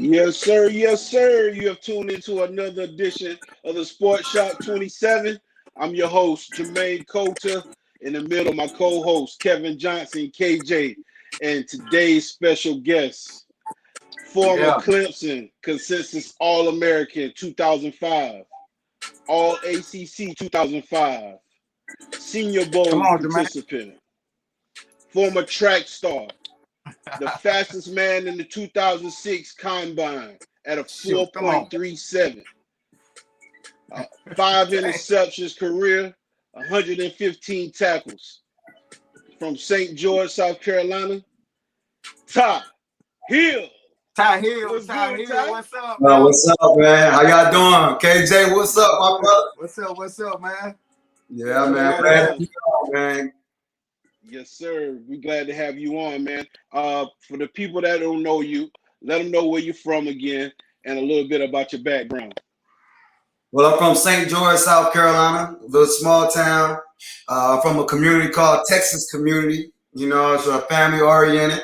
Yes, sir. Yes, sir. You have tuned into another edition of the Sports Shop 27. I'm your host, Jermaine Colter. In the middle, my co-host, Kevin Johnson, KJ. And today's special guest, former Clemson consensus All-American 2005, All-ACC 2005, Senior Bowl participant, former track star, the fastest man in the 2006 Combine at a 4.37. 5 interceptions career, 115 tackles. From St. George, South Carolina, Tye Hill. Tye Hill, What's Tye good, Hill, Tye? what's up, man? What's up, man? How y'all doing? KJ, what's up, my brother? What's up, man? Yeah, man. Glad to be on, man. Yes, sir. We're glad to have you on, man. For the people that don't know you, let them know where you're from again and a little bit about your background. Well, I'm from St. George, South Carolina, a little small town. From a community called Texas Community. You know, it's family-oriented.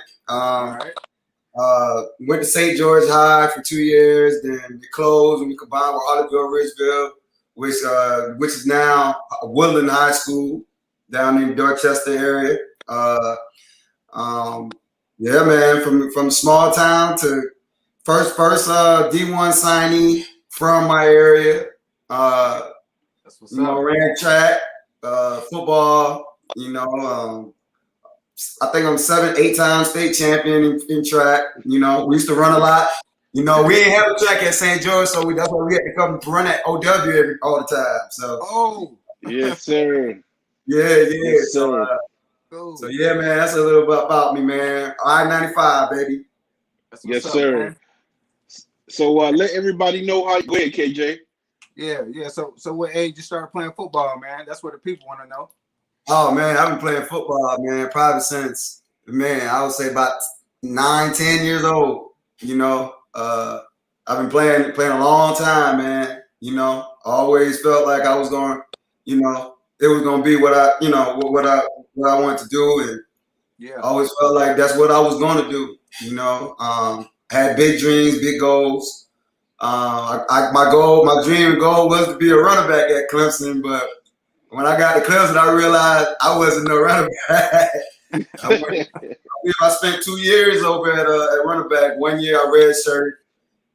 Went to St. George High for 2 years, then we closed and we combined with Hollyville, Ridgeville, which is now Woodland High School down in Dorchester area. Yeah, man, from small town to first D1 signee from my area. That's what's up. Ran track, football. I think I'm 7-8 times state champion in track. We used to run a lot. We didn't have a track at St. George, so that's why we had to come run at OW all the time. So, yes, sir. Yeah. Yes, so yeah, man, that's a little bit about me, man. I-95, baby. Yes, sir. Man. So let everybody know how you go ahead, KJ. Yeah. So what age you started playing football, man? That's what the people want to know. Oh, man, I've been playing football, man, probably since, I would say about 9-10 years old. I've been playing a long time, man. I always felt like I was going, it was going to be what I wanted to do. And I always felt like that's what I was going to do. Had big dreams, big goals. My dream and goal was to be a running back at Clemson, but when I got to Clemson, I realized I wasn't no running back. I spent 2 years over at running back. 1 year I redshirted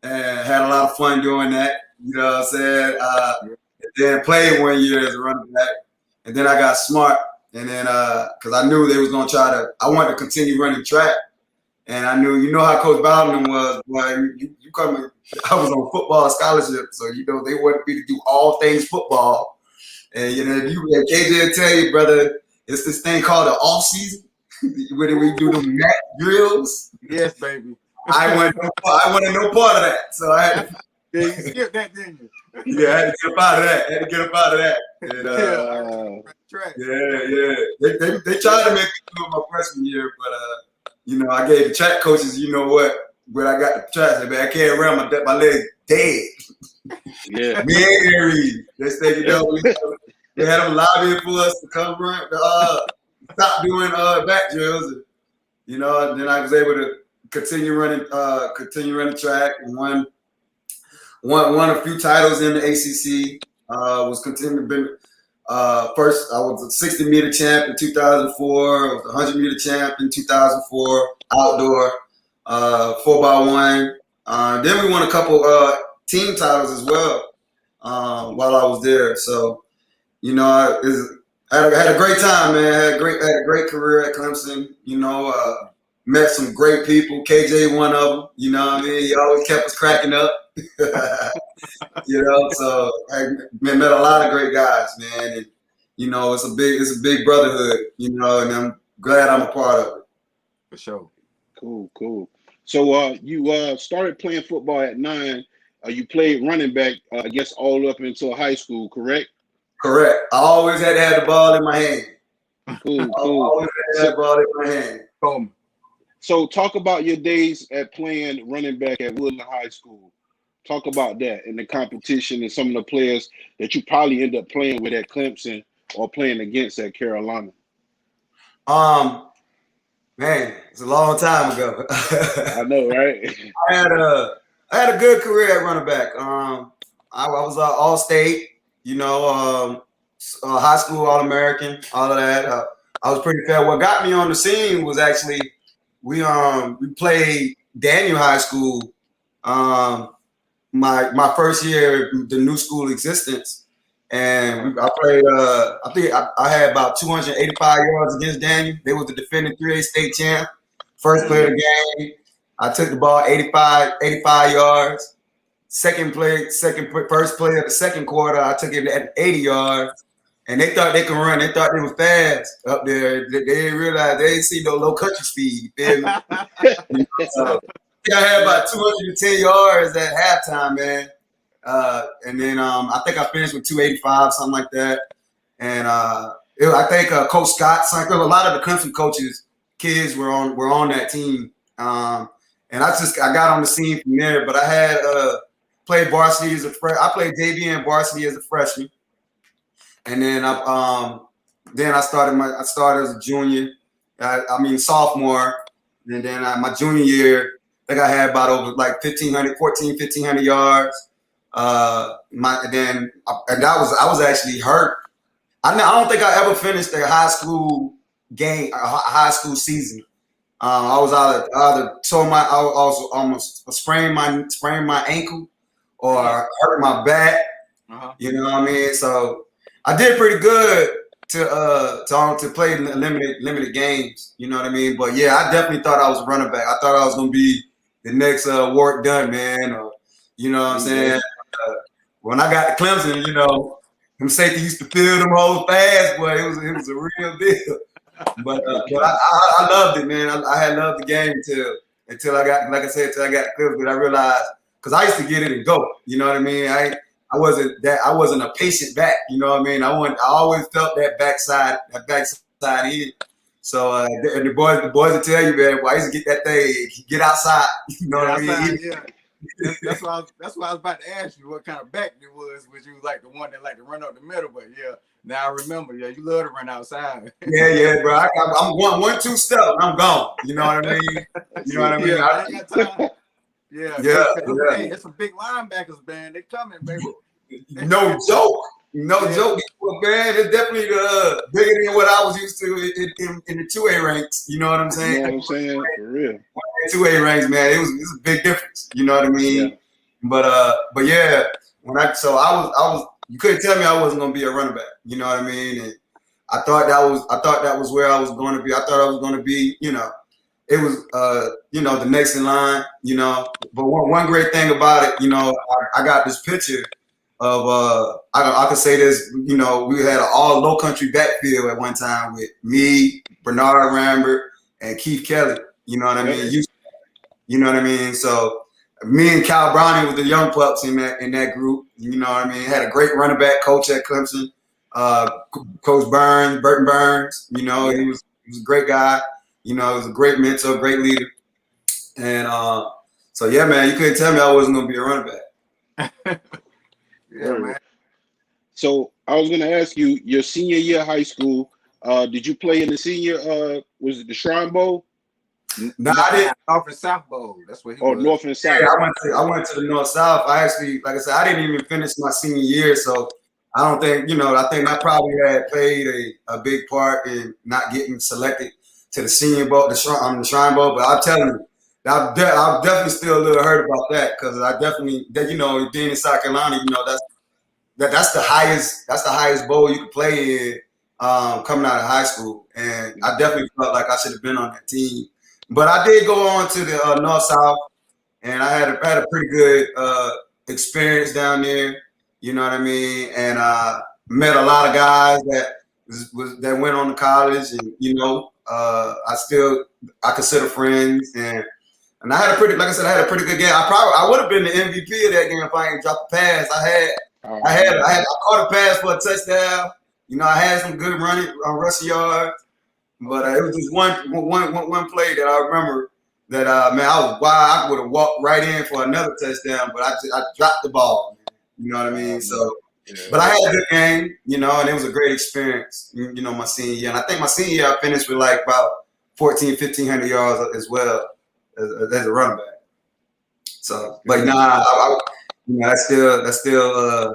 and had a lot of fun doing that. You know what I'm saying? Then played 1 year as a running back. And then I got smart. And then because I knew they was going to I wanted to continue running track. And I knew, how Coach Bowden was, boy, you coming. I was on football scholarship. So, they wanted me to do all things football. And KJ will tell you, brother, it's this thing called the off season where we do the mat drills. Yes, baby. I wanted no part of that, so I had to. You skipped that, didn't you? Yeah, I had to get up out of that. And, yeah. They tried to make me do it my freshman year, but I gave the track coaches, when I got the track, I said, man, I can't run my leg dead. Yeah. Me and Harry, they said, they had them lobbying for us to come run, stop doing back drills. And, and then I was able to continue running track and won a few titles in the ACC. Was continuing to be first. I was a 60-meter champ in 2004. I was a 100-meter champ in 2004 outdoor 4x1. Then we won a couple team titles as well while I was there. So, I had a great time, man. Had a great career at Clemson. Met some great people. KJ, one of them. You know what I mean? He always kept us cracking up. So I met a lot of great guys, man. And it's a big brotherhood. And I'm glad I'm a part of it. For sure. Cool. So you started playing football at 9. You played running back, I guess, all up until high school, correct? Correct. I always had to have the ball in my hand. Cool. Always had to have the ball in my hand. Boom. So talk about your days at playing running back at Woodland High School. Talk about that and the competition and some of the players that you probably end up playing with at Clemson or playing against at Carolina. Man, it's a long time ago. I know, right? I I had a good career at running back. I was all state, high school All American, all of that. I was pretty fair. What got me on the scene was actually we played Daniel High School. My first year, the new school existence, and I played. I think I had about 285 yards against Daniel. They was the defending 3A state champ. First play of the game, I took the ball 85 yards. First play of the second quarter, I took it at 80 yards. And they thought they could run. They thought they were fast up there. They didn't realize they didn't see no low country speed. You feel me? So, I had about 210 yards at halftime, man. And then I think I finished with 285, something like that. And I think Coach Scott, a lot of the Clemson coaches, kids were on that team. And I got on the scene from there. But I had played varsity as a freshman. I played JV and varsity as a freshman. And then I started as a junior. Sophomore. And then my junior year, I think I had about over like 1,500 yards. I was actually hurt. I don't think I ever finished a high school game, a high school season. I was either almost sprained my ankle or hurt my back. You know what I mean? So I did pretty good to play limited games. You know what I mean? But yeah, I definitely thought I was a running back. I thought I was gonna be the next Warwick Dunn, man. Or, you know what I'm saying? When I got to Clemson, them safety used to fill them holes fast, but it was a real deal. But I loved it, man. I had loved the game until I got, like I said, until I got to Clemson. But I realized, because I used to get it and go. You know what I mean? I wasn't a patient back. You know what I mean? I always felt that backside in. So and the boys will tell you, man, boy, I used to get that thing, get outside. You know what I mean? Yeah. That's why I was about to ask you what kind of back you was you like the one that like to run up the middle, but yeah, now I remember, yeah, you love to run outside. Yeah, bro. I'm one, two step, I'm gone. You know what I mean? You know what I mean? Yeah, I ain't got time. Yeah. Hey, it's some big linebackers, man. They coming, baby. No joke. Joke, man. It's definitely bigger than what I was used to in the 2A ranks. You know what I'm saying? You know what I'm saying? For real. 2A ranks, man. It was a big difference. You know what I mean? Yeah. But yeah, I was you couldn't tell me I wasn't gonna be a running back. You know what I mean? And I thought that was where I was going to be. I thought I was going to be, it was the next in line, But one great thing about it, I got this picture of I could say this, we had an all low country backfield at one time with me, Bernard Rambert, and Keith Kelly. You know what I mean? You know what I mean? So me and Cal Browning with the young pups in that group. You know what I mean? Had a great running back coach at Clemson, Coach Burton Burns. He was a great guy. He was a great mentor, great leader. And so yeah, man, you couldn't tell me I wasn't gonna be a running back. Yeah, man. So I was gonna ask you, your senior year of high school, did you play in the senior? Was it the Shrine Bowl? No, I didn't. North and South Bowl. That's what he was. North and South. Yeah, I went to the North South. I actually, like I said, I didn't even finish my senior year, so I don't think, I think I probably had played a big part in not getting selected to the senior bowl, the Shrine Bowl. But I'm telling you, I'm definitely still a little hurt about that, because I definitely, being in South Carolina, that's the highest bowl you could play in coming out of high school, and I definitely felt like I should have been on that team. But I did go on to the North South, and I had a pretty good experience down there. You know what I mean? And met a lot of guys that went on to college, and I consider friends, and I had a pretty good game. I would have been the MVP of that game if I ain't dropped a pass. I caught a pass for a touchdown. I had some good rushing yards. But it was just one play that I remember that man, I was wild. I would have walked right in for another touchdown, but I dropped the ball. You know what I mean? So, but I had a good game, and it was a great experience. My senior year, and I think my senior year I finished with like about 1,500 yards as well as a running back. So, but nah, that's still I still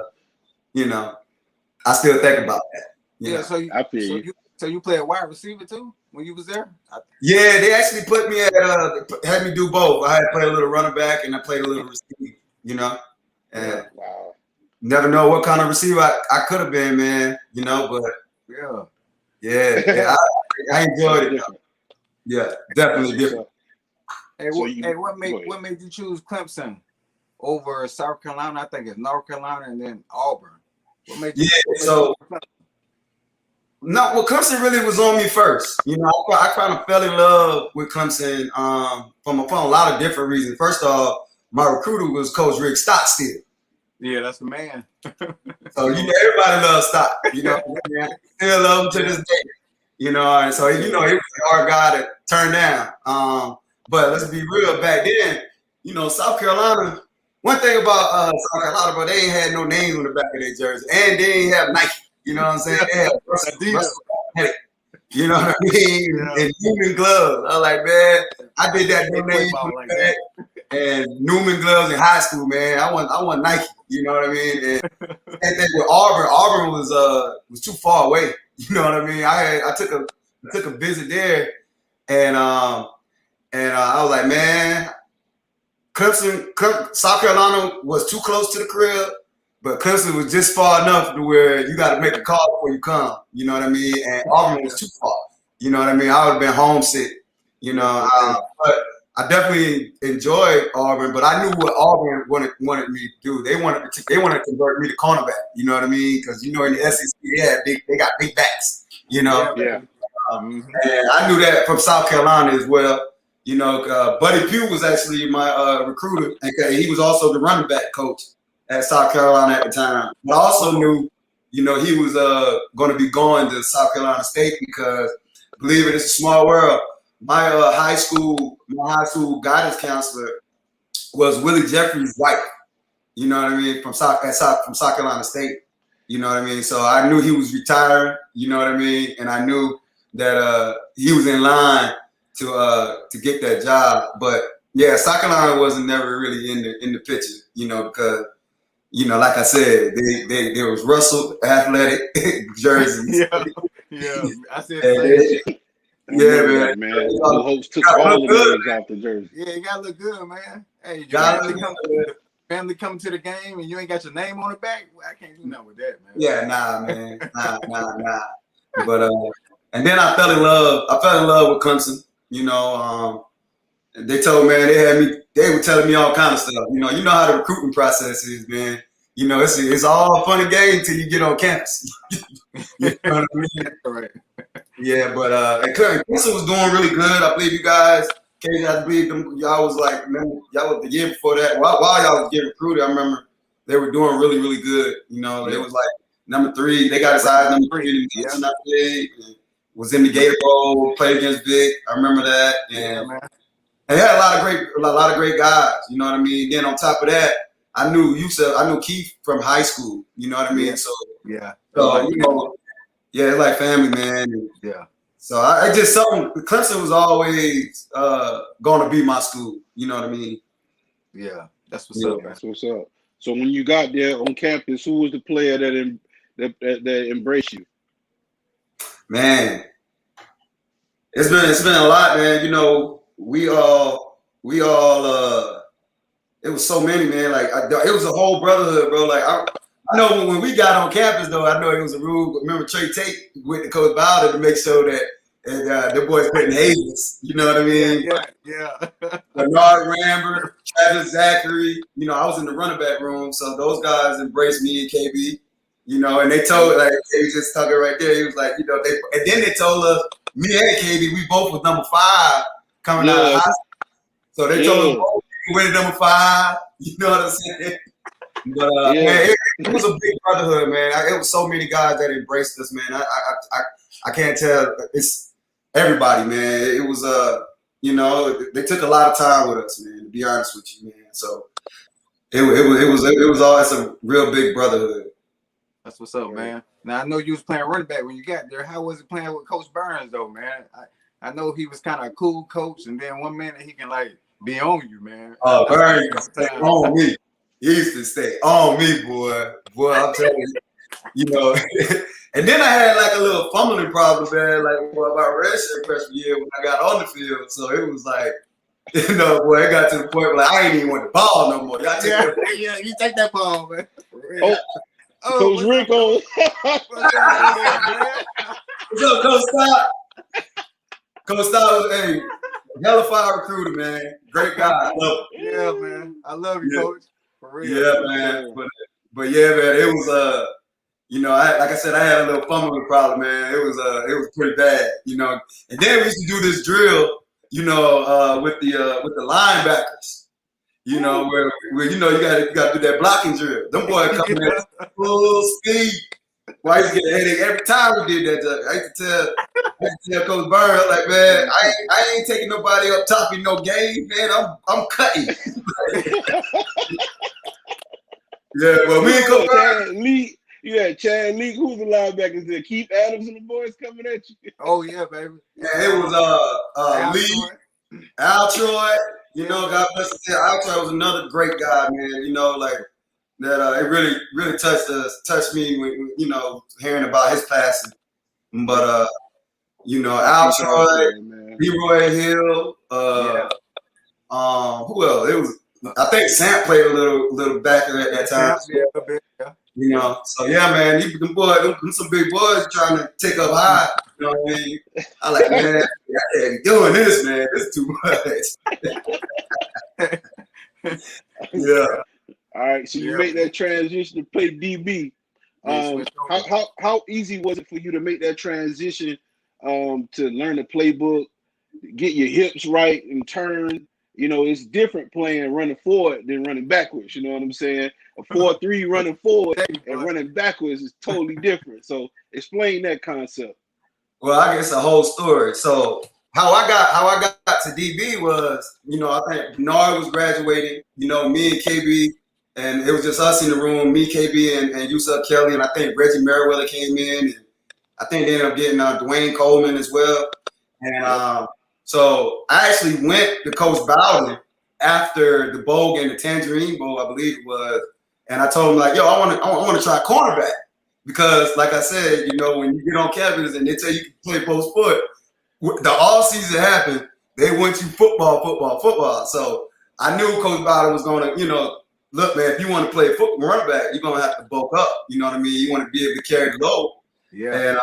think about that. Yeah. So you play a wide receiver too when you was there? Yeah, they actually put me had me do both. I had to play a little running back and I played a little receiver. And wow. Never know what kind of receiver I could have been, man. But yeah, I enjoyed it. Yeah, definitely different. What made you choose Clemson over South Carolina? I think it's North Carolina and then Auburn. What made you? Clemson really was on me first. I kind of fell in love with Clemson from a lot of different reasons. First off, my recruiter was Coach Rick Stockstill. Yeah, that's the man. So everybody loves Stock. Still love him to this day. And so he was a hard guy to turn down. But let's be real. Back then, South Carolina. One thing about South Carolina, but they ain't had no names on the back of their jersey, and they ain't have Nike. You know what I'm saying? They had Russell, you know what I mean? And Newman gloves. I was like, man, I did that name like that. And Newman gloves in high school, man. I want Nike. You know what I mean? And same thing with Auburn. Auburn was too far away. You know what I mean? I took a visit there, and I was like, man, South Carolina was too close to the crib, but Clemson was just far enough to where you got to make a call before you come. You know what I mean? And Auburn was too far. You know what I mean? I would have been homesick. But I definitely enjoyed Auburn, but I knew what Auburn wanted me to do. They wanted to convert me to cornerback. You know what I mean? Because in the SEC, they got big backs. And I knew that from South Carolina as well. Buddy Pugh was actually my recruiter, and he was also the running back coach at South Carolina at the time. But I also knew, he was going to be going to South Carolina State because, believe it, it's a small world. My high school guidance counselor was Willie Jeffrey's wife. You know what I mean? From South Carolina State. You know what I mean? So I knew he was retired. You know what I mean? And I knew that he was in line to get that job. But yeah, South Carolina wasn't never really in the picture. Because like I said, there was Russell athletic jerseys. Yeah. I said. Yeah, man. The host took all the names off the jersey. Yeah, you gotta look good, man. Hey, family coming to the game and you ain't got your name on the back. Well, I can't do nothing with that, man. Yeah, nah, man. Nah. But and then I fell in love with Clemson. They told, man, they were telling me all kind of stuff. You know how the recruiting process is, man. It's all fun and games till you get on campus. You know what I mean? Right. Yeah, but Clemson was doing really good. I believe you guys, KJ, I believe y'all was like, y'all was the year before that. While y'all was getting recruited, I remember they were doing really, really good. They was like number 3. They got as high as number 3 in the nation, I believe. Was in the Gator Bowl, played against Vic. I remember that. And they had a lot of great guys. You know what I mean? Then on top of that, I knew Keith from high school. You know what I mean? So it's like family, man. And so I just Clemson was always going to be my school. You know what I mean? Yeah, that's what's up. That's what's up. So when you got there on campus, who was the player that embraced you? Man, it's been a lot, man. We all it was so many, man. Like it was a whole brotherhood, bro. Like I know when we got on campus, though, I know it was a rule. Remember Trey Tate went to Coach Bowder to make sure that the boys couldn't hate us. You know what I mean? Yeah. Bernard Rambert, Travis Zachary. I was in the running back room, so those guys embraced me and KB. And they told, like, they was just talking right there. He was like, and then they told us, me and KB, we both was number 5 coming out of high school. So they told us we went at number 5. You know what I'm saying? But man, it was a big brotherhood, man. It was so many guys that embraced us, man. I can't tell. It's everybody, man. It was they took a lot of time with us, man. To be honest with you, man. So it was all a real big brotherhood. That's what's up, man. Now I know you was playing running back when you got there. How was it playing with Coach Burns, though, man? I know he was kind of a cool coach, and then one minute he can be on you, man. Oh, Burn used to stay on me. He used to stay on me, boy. Boy, I'm telling you, you know. And then I had like a little fumbling problem, man, like about redshirt freshman year when I got on the field. So it was like, you know, boy, it got to the point where like, I ain't even want the ball no more. Y'all take that. Yeah, you take that ball, man. Coach Rick on. What's up, Coach Stott? Coach Stott was a hella fire recruiter, man. Great guy. I love him. Yeah, man. I love you, Coach. For real. Yeah, man. But yeah, man, it was you know, like I said, I had a little fumbling problem, man. It was pretty bad, you know. And then we used to do this drill, you know, with the linebackers, you know, where you know you gotta do that blocking drill. Them boys coming at full speed. Well, I used to get a headache every time we did that. I used to tell Coach Burns, like, man, I ain't taking nobody up top in no game, man. I'm cutting. Yeah, well, me and Coach Burns. You had Chad Leak, who's the linebackers there? Keith Adams and the boys coming at you. Oh yeah, baby. Yeah, it was Lee, Al Troy. You know, God bless him. Al Troy was another great guy, man. You know, like that. It really touched me when you know hearing about his passing. But you know, Al Troy, Leroy Hill. Who else? It was. I think Sam played a little backer at that time. Yeah. You know, so yeah, man, them some big boys trying to take up high. You know what I mean? I like, man, I ain't doing this, man. This is too much. Yeah. All right, so you make that transition to play DB. How easy was it for you to make that transition to learn the playbook, get your hips right and turn? You know, it's different playing running forward than running backwards. You know what I'm saying? A 4-3 running forward and running backwards is totally different. So explain that concept. Well, I guess a whole story. So how I got to DB was, you know, I think Bernard was graduating. You know, me and KB, and it was just us in the room. Me, KB, and Yusuf Kelly, and I think Reggie Merriweather came in, and I think they ended up getting Dwayne Coleman as well. And so I actually went to Coach Bowden after the bowl game, the Tangerine Bowl, I believe it was, and I told him like, "Yo, I want to try cornerback because, like I said, you know, when you get on campus and they tell you can play post foot, the all season happened. They want you football. So I knew Coach Bowden was going to, you know, look, man, if you want to play football running back, you're going to have to bulk up. You know what I mean? You want to be able to carry the load. Yeah. And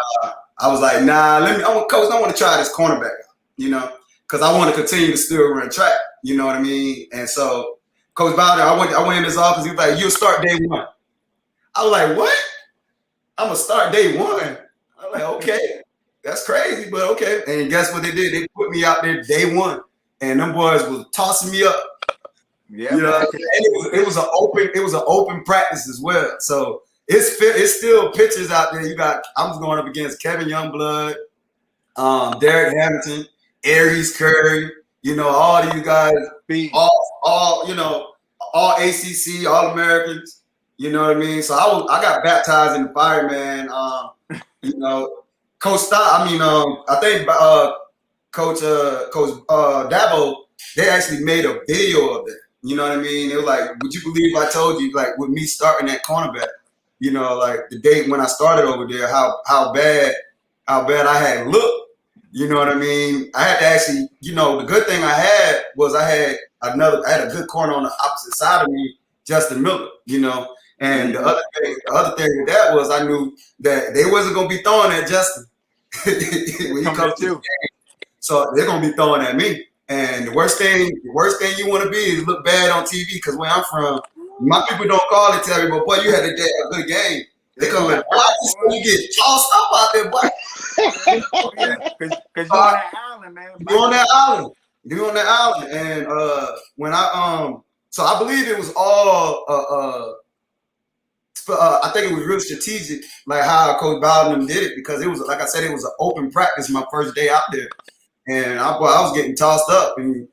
I was like, nah, Coach, I want to try this cornerback. You know, because I want to continue to still run track. You know what I mean? And so, Coach Bowden, I went in his office. He was like, "You'll start day one." I was like, "What? I'm gonna start day one?" I'm like, "Okay, that's crazy, but okay." And guess what they did? They put me out there day one, and them boys was tossing me up. Yeah, you know, and it was an open practice as well. So it's still pitchers out there. I'm going up against Kevin Youngblood, Derek Hamilton, Aries Curry, you know, all these guys, all you know, all ACC, all Americans, you know what I mean? So I got baptized in the fire, man. You know, Coach Stott, I think Coach Dabo, they actually made a video of it. You know what I mean? It was like, would you believe I told you, like, with me starting at cornerback, you know, like the date when I started over there, how bad I had looked. You know what I mean? I had to actually, you know, the good thing I had was I had a good corner on the opposite side of me, Justin Miller, you know. And the other thing with that was I knew that they wasn't gonna be throwing at Justin when he comes to the game. So they're gonna be throwing at me. And the worst thing you want to be is look bad on TV, because where I'm from, my people don't call it tell me, but boy, you had a good game. They come like, you get tossed up out there, boy. Because you're on that island, man. You're on that island. And when so I believe it was all I think it was real strategic, like how Coach Bowden did it, because it was, like I said, it was an open practice my first day out there. And I was getting tossed up. And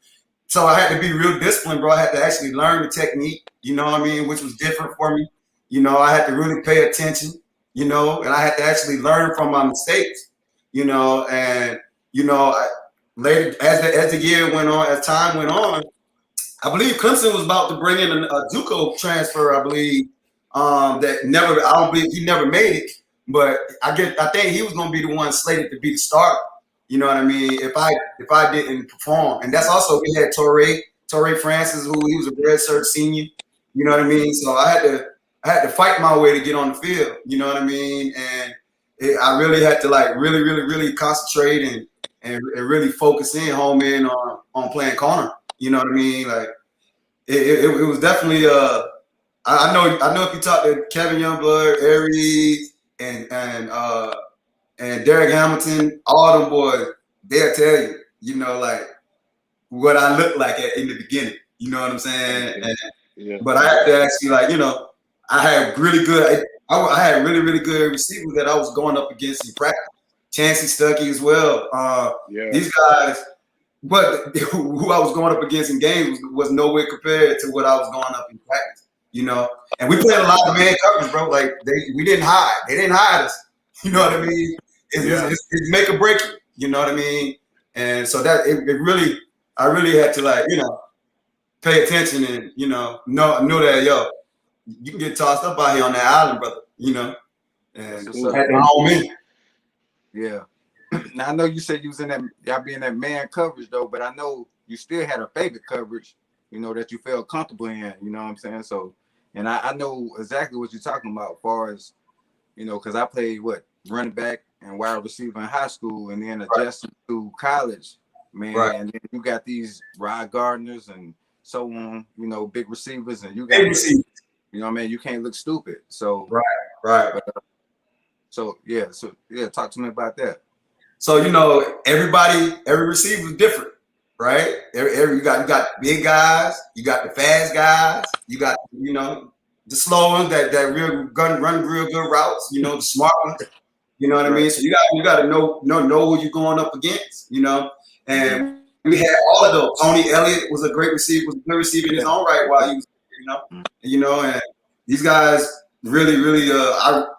so I had to be real disciplined, bro. I had to actually learn the technique, you know what I mean, which was different for me. You know, I had to really pay attention, you know, and I had to actually learn from my mistakes, you know. And, you know, later, as the year went on, as time went on, I believe Clemson was about to bring in a JUCO transfer. I believe that never. I don't believe he never made it. But I think he was going to be the one slated to be the starter. You know what I mean? If I didn't perform, and that's also we had Torrey Francis, who he was a redshirt senior. You know what I mean? So I had to fight my way to get on the field. You know what I mean? And I really had to like really concentrate and really focus in, home in on playing corner. You know what I mean? Like it was definitely I know if you talk to Kevin Youngblood, Aries, and Derek Hamilton, all them boys, they'll tell you, you know, like what I looked like in the beginning. You know what I'm saying? And, but I have to ask you, like, you know, I had really good receivers that I was going up against in practice. Chancey Stuckey as well. These guys, but who I was going up against in games was nowhere compared to what I was going up in practice. You know, and we played a lot of man coverage, bro. Like we didn't hide. They didn't hide us. You know what I mean? It's make or break it. You know what I mean? And so that I really had to, like, you know, pay attention and, you know that, yo, you can get tossed up out here on that island, brother. You know, and had to home in. Yeah. Now I know you said you was in that, y'all be in that man coverage though, but I know you still had a favorite coverage, you know, that you felt comfortable in. You know what I'm saying? So. And I know exactly what you're talking about as far as, you know, because I played running back and wide receiver in high school and then adjusted to college, man. Right. And then you got these Rod Gardners and so on, you know, big receivers, and you got, you know what I mean? You can't look stupid. So, right. So talk to me about that. So, you know, every receiver is different. Right, you got big guys, you got the fast guys, you got, you know, the slow ones that real run real good routes, you know, the smart ones, you know what I mean. So you got to know who you're going up against, you know. And we had all of those. Tony Elliott was a great receiver, was a good receiver in his own right while he was, you know, and these guys really,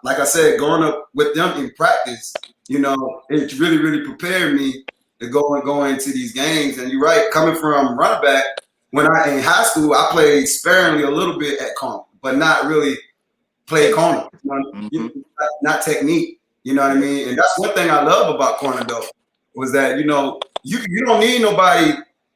like I said, going up with them in practice, you know, it really prepared me to go into these games. And you're right, coming from running back, when in high school, I played sparingly a little bit at corner, but not really played corner, not technique. You know what I mean? And that's one thing I love about corner, though, was that, you know, you don't need nobody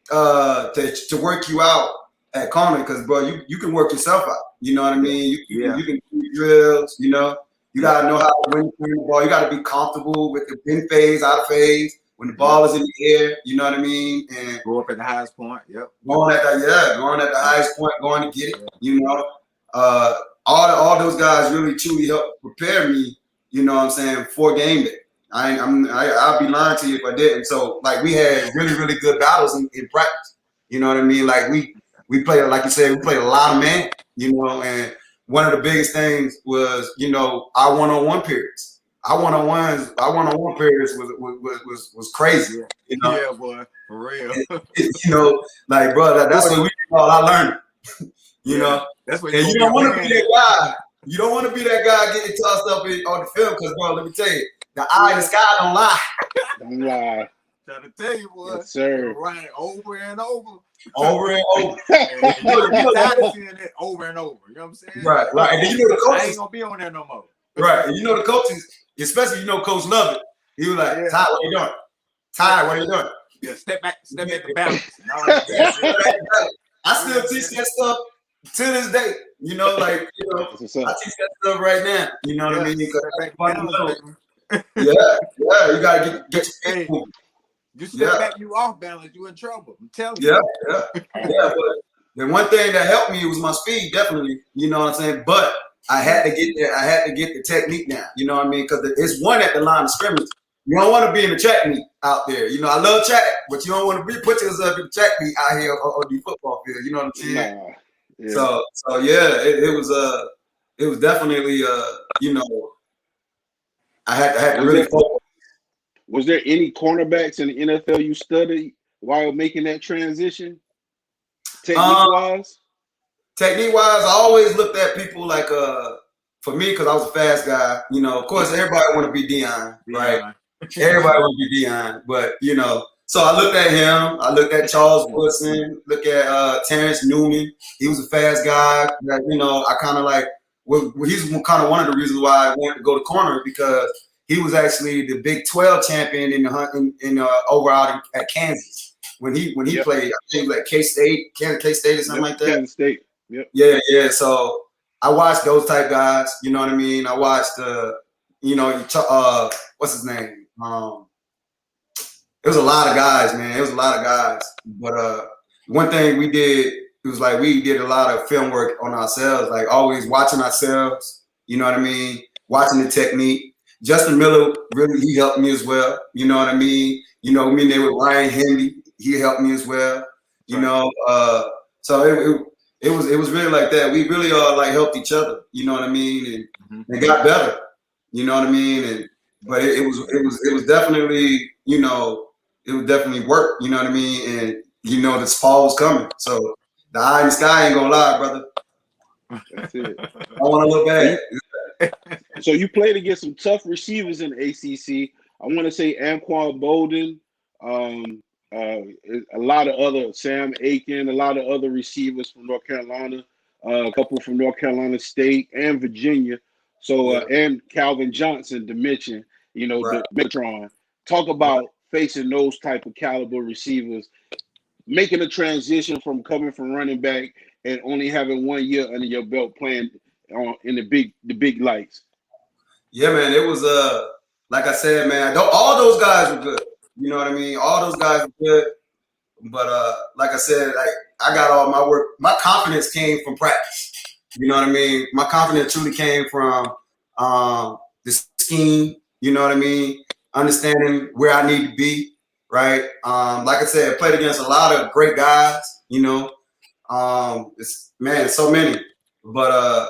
to work you out at corner, because, bro, you can work yourself out. You know what I mean? You can do drills. You know, you gotta know how to win the ball. You gotta be comfortable with the in phase, out of phase. When the ball is in the air, you know what I mean? And go up at the highest point. Yep. Going at the highest point, going to get it. You know, all those guys really truly helped prepare me. You know what I'm saying, for game day. I'd be lying to you if I didn't. So, like, we had really good battles in practice. You know what I mean? Like we played, like you said, we played a lot of man. You know, and one of the biggest things was, you know, our one-on-one periods. Our one-on-one periods was crazy. You know? Yeah, boy, for real. You know, like, bro, that's what we all I learned. You know, that's what. And you don't want to be that guy. You don't want to be that guy getting tossed up on the film, because, bro, let me tell you, the eye in the sky don't lie. Don't lie. Trying to tell you, boy. Yes, sir. Right, over and over. Over and over. You're tired of seeing it over and over. You know what I'm saying? Right. And then, you know, the coaches, I ain't gonna be on there no more. Right. And you know the coaches, especially, you know, Coach Lovett, he was like, Ty, what are you doing? Ty, what are you doing? Yeah, step back the balance. I still teach that stuff to this day. You know, like, you know, I teach that stuff right now. You know what I mean? You gotta get your feet moving. You step back, you off balance, you in trouble. I'm telling you. Yeah. But the one thing that helped me was my speed, definitely. You know what I'm saying? But I had to get there. I had to get the technique down. You know what I mean? Because it's one at the line of scrimmage. You don't want to be in the track meet out there. You know, I love track, but you don't want to put yourself in the track meet out here on the football field. You know what I'm saying? Yeah. So yeah, it was definitely you know, I had to really focus. Was there any cornerbacks in the NFL you studied while making that transition? Technique-wise? Technique-wise, I always looked at people like, for me, because I was a fast guy, you know, of course, everybody want to be Deion, right? Everybody want to be Deion, but, you know, So I looked at him. I looked at Charles Woodson. Look at Terrence Newman. He was a fast guy. That, you know, I kind of like. Well, he's kind of one of the reasons why I wanted to go to corner, because he was actually the Big 12 champion in over out at Kansas when he played. I think like K-State or something like that. Kansas State. Yep. Yeah. So I watched those type guys. You know what I mean? I watched what's his name? It was a lot of guys, man. It was a lot of guys. But one thing we did, it was like we did a lot of film work on ourselves, like always watching ourselves. You know what I mean? Watching the technique. Justin Miller, really, he helped me as well. You know what I mean? You know, me and they with Ryan Henry, he helped me as well. You know, so it was really like that. We really all like helped each other. You know what I mean? And they got better. You know what I mean? But it was definitely, you know, it was definitely work. You know what I mean? And you know, this fall was coming, so. The eye in the sky ain't gonna lie, brother. That's it. I want to look bad. So you played against some tough receivers in ACC. I want to say Anquan Bolden, a lot of other Sam Aiken, a lot of other receivers from North Carolina, a couple from North Carolina State and Virginia. So and Calvin Johnson to mention, you know, the Metron. Talk about facing those type of caliber receivers. Making a transition from coming from running back and only having 1 year under your belt playing in the big lights. Yeah, man, it was like I said, man, all those guys were good. You know what I mean? All those guys were good. But like I said, like I got all my work. My confidence came from practice. You know what I mean? My confidence truly came from the scheme. You know what I mean? Understanding where I need to be. Right. Like I said, I played against a lot of great guys, you know. It's so many. But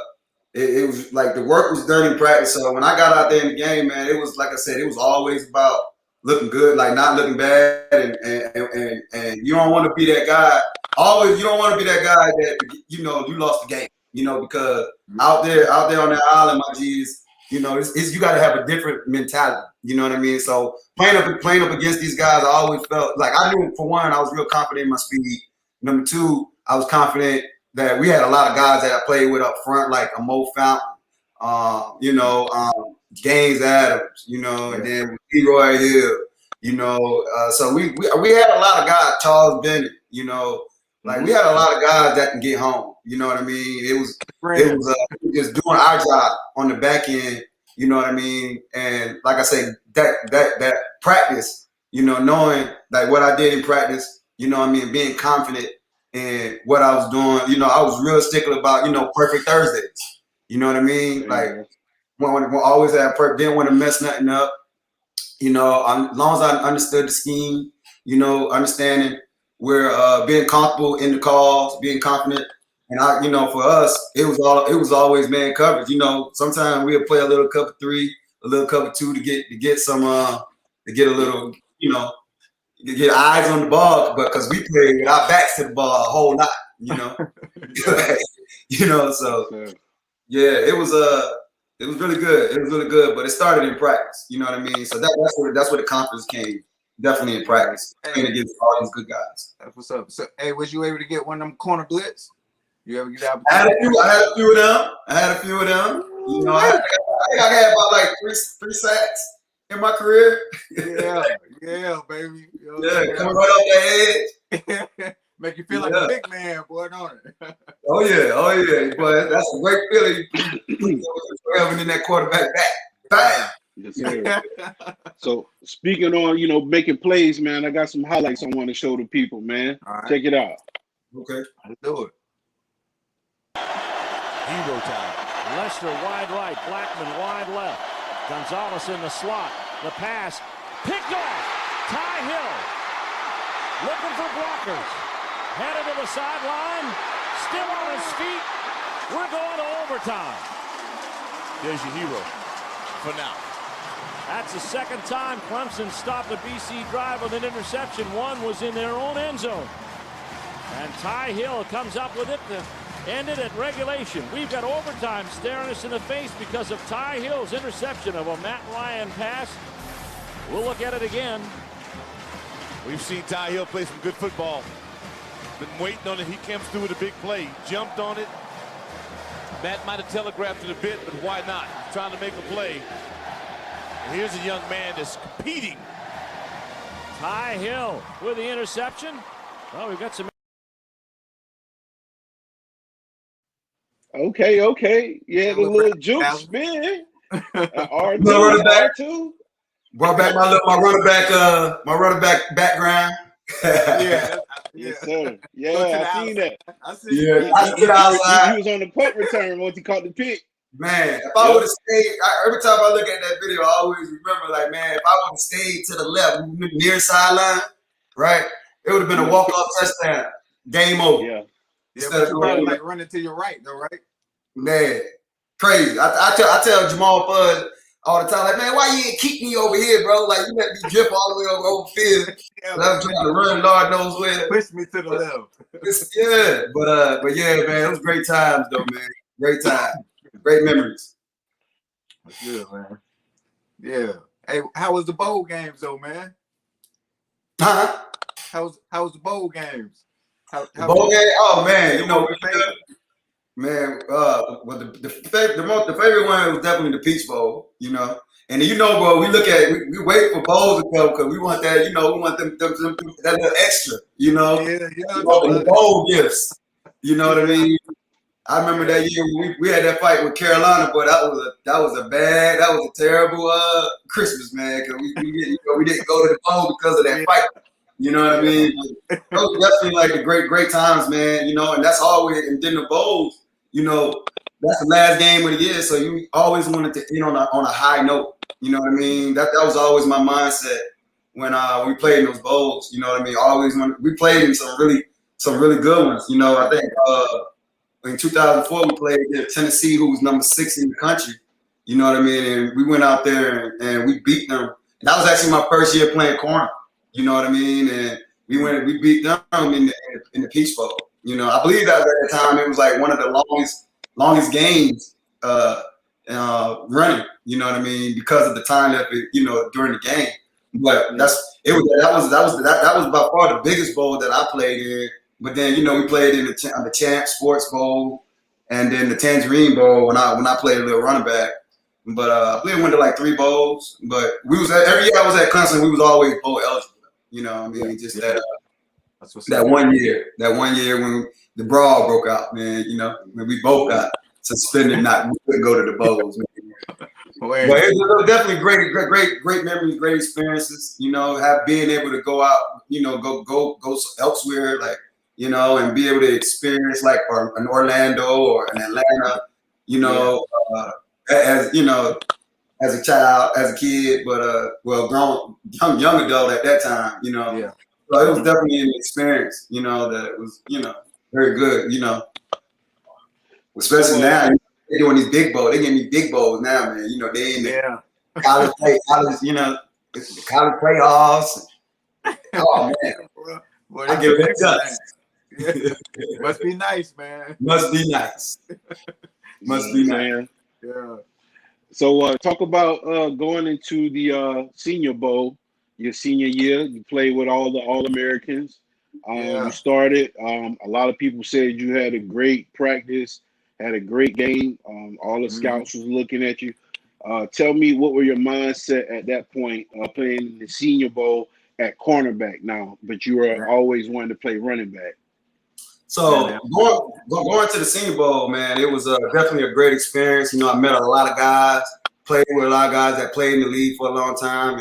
it was like the work was done in practice. So when I got out there in the game, man, it was like I said, it was always about looking good, like not looking bad. And you don't want to be that guy. You don't want to be that guy that, you know, you lost the game, you know, because out there on that island, my G's, you know, you got to have a different mentality. You know what I mean? So playing up against these guys, I always felt like I knew, for one, I was real confident in my speed. Number two, I was confident that we had a lot of guys that I played with up front, like a Mo Fountain, Gaines Adams, you know, and then Leroy Hill, you know. So we had a lot of guys, Charles Bennett, you know. Like we had a lot of guys that can get home. You know what I mean? It was just doing our job on the back end. You know what I mean? And like I said, that practice, you know, knowing like what I did in practice, you know what I mean, being confident in what I was doing. You know, I was real stickler about, you know, perfect Thursdays. You know what I mean? Like when always have didn't want to mess nothing up. You know, as long as I understood the scheme, you know, understanding where being comfortable in the calls, being confident. And you know, for us, it was always man coverage. You know, sometimes we'll play a little cover 3, a little cover 2 to get some to get a little, you know, to get eyes on the ball, but because we play with our backs to the ball a whole lot, you know. You know, so yeah, it was really good. It was really good, but it started in practice. You know what I mean? So that's where the confidence came. Definitely in practice. Playing against all these good guys. That's what's up. So, hey, was you able to get one of them corner blitz? You ever get that? I had a few of them. You know, I think I had about like three sacks in my career. Yeah, baby. Yeah, coming right off the edge. Make you feel like a big man, boy, don't it? Oh yeah. But that's a great feeling. Having in that quarterback back. Bam. Yes, sir. So speaking on, you know, making plays, man, I got some highlights I want to show the people, man. Right. Check it out. Okay. Let's do it. Hero time. Lester wide right. Blackman wide left. Gonzalez in the slot. The pass. Picked off. Tye Hill. Looking for blockers. Headed to the sideline. Still on his feet. We're going to overtime. There's your hero for now. That's the second time Clemson stopped a BC drive with an interception. One was in their own end zone. And Tye Hill comes up with it to end it at regulation. We've got overtime staring us in the face because of Tye Hill's interception of a Matt Ryan pass. We'll look at it again. We've seen Tye Hill play some good football. Been waiting on it. He comes through with a big play. He jumped on it. Matt might have telegraphed it a bit, but why not? He's trying to make a play. And here's a young man that's competing. Tye Hill with the interception. Well, we've got some. Okay. Yeah, the little juke spin. R2. R2. Brought back my running back background. Yes, sir. Yeah, I seen that. He was on the punt return once he caught the pick. Man, if I would have stayed, every time I look at that video, I always remember, like, man, if I would have stayed to the left, near sideline, right, it would have been a walk-off touchdown. Game over. Yeah, but you probably like running to your right, though, right? Man, crazy. I tell Jamal Bud all the time, like, man, why you ain't keep me over here, bro? Like, you let me drift all the way over field. I'm trying to run, Lord knows where. Push me to the left. Yeah, but yeah, man, it was great times, though, man. Great time. Great memories. That's good, man. Yeah. Hey, how was the bowl games, though, man? Huh? How was the bowl games? Bowl game? Oh, man, you know, man, well, the favorite one was definitely the Peach Bowl, you know. And you know, bro, we wait for bowls to come because we want that, you know, we want them that little extra, you know. Yeah, the bowl gifts. You know what I mean? I remember that year we had that fight with Carolina, but that was a terrible Christmas, man, because we didn't go to the bowl because of that fight. You know what I mean? Those were definitely like the great times, man. You know, and that's always, and then the bowls, you know, that's the last game of the year, so you always wanted to end on a high note. You know what I mean? That was always my mindset when we played in those bowls. You know what I mean? Always when we played in some really good ones. You know, I think in 2004 we played against Tennessee, who was number 6 in the country. You know what I mean? And we went out there and we beat them. And that was actually my first year playing corner. You know what I mean? And we beat them in the Peach Bowl. You know, I believe that at the time it was like one of the longest games running. You know what I mean? Because of the time that during the game. But that was by far the biggest bowl that I played in. But then we played in the Champ Sports Bowl and then the Tangerine Bowl when I played a little running back. But I believe we went to like 3 bowls. But every year I was at Clemson, we was always bowl eligible. You know what I mean? Just that one year when the brawl broke out, man. You know, when we both got suspended, we couldn't go to the bowls. Man. But it was definitely great memories, great experiences. You know, being able to go out, go elsewhere, like and be able to experience like an Orlando or an Atlanta. As a child, as a kid, but grown, young adult at that time. Yeah. So it was definitely an experience. That it was very good. Especially now. They're doing these big bowls. They're getting these big bowls now, man. They in the college, it's the college playoffs. Oh man, Boy, I give it guts. Must be nice, man. Must be nice. Must be nice. Yeah. So talk about going into the Senior Bowl, your senior year. You played with all the All-Americans. You started. A lot of people said you had a great practice. Had a great game. All the scouts was looking at you. Tell me, what were your mindset at that point, playing in the Senior Bowl at cornerback now, but you were always wanting to play running back? So going to the Senior Bowl, man, it was definitely a great experience. I met a lot of guys, played with a lot of guys that played in the league for a long time,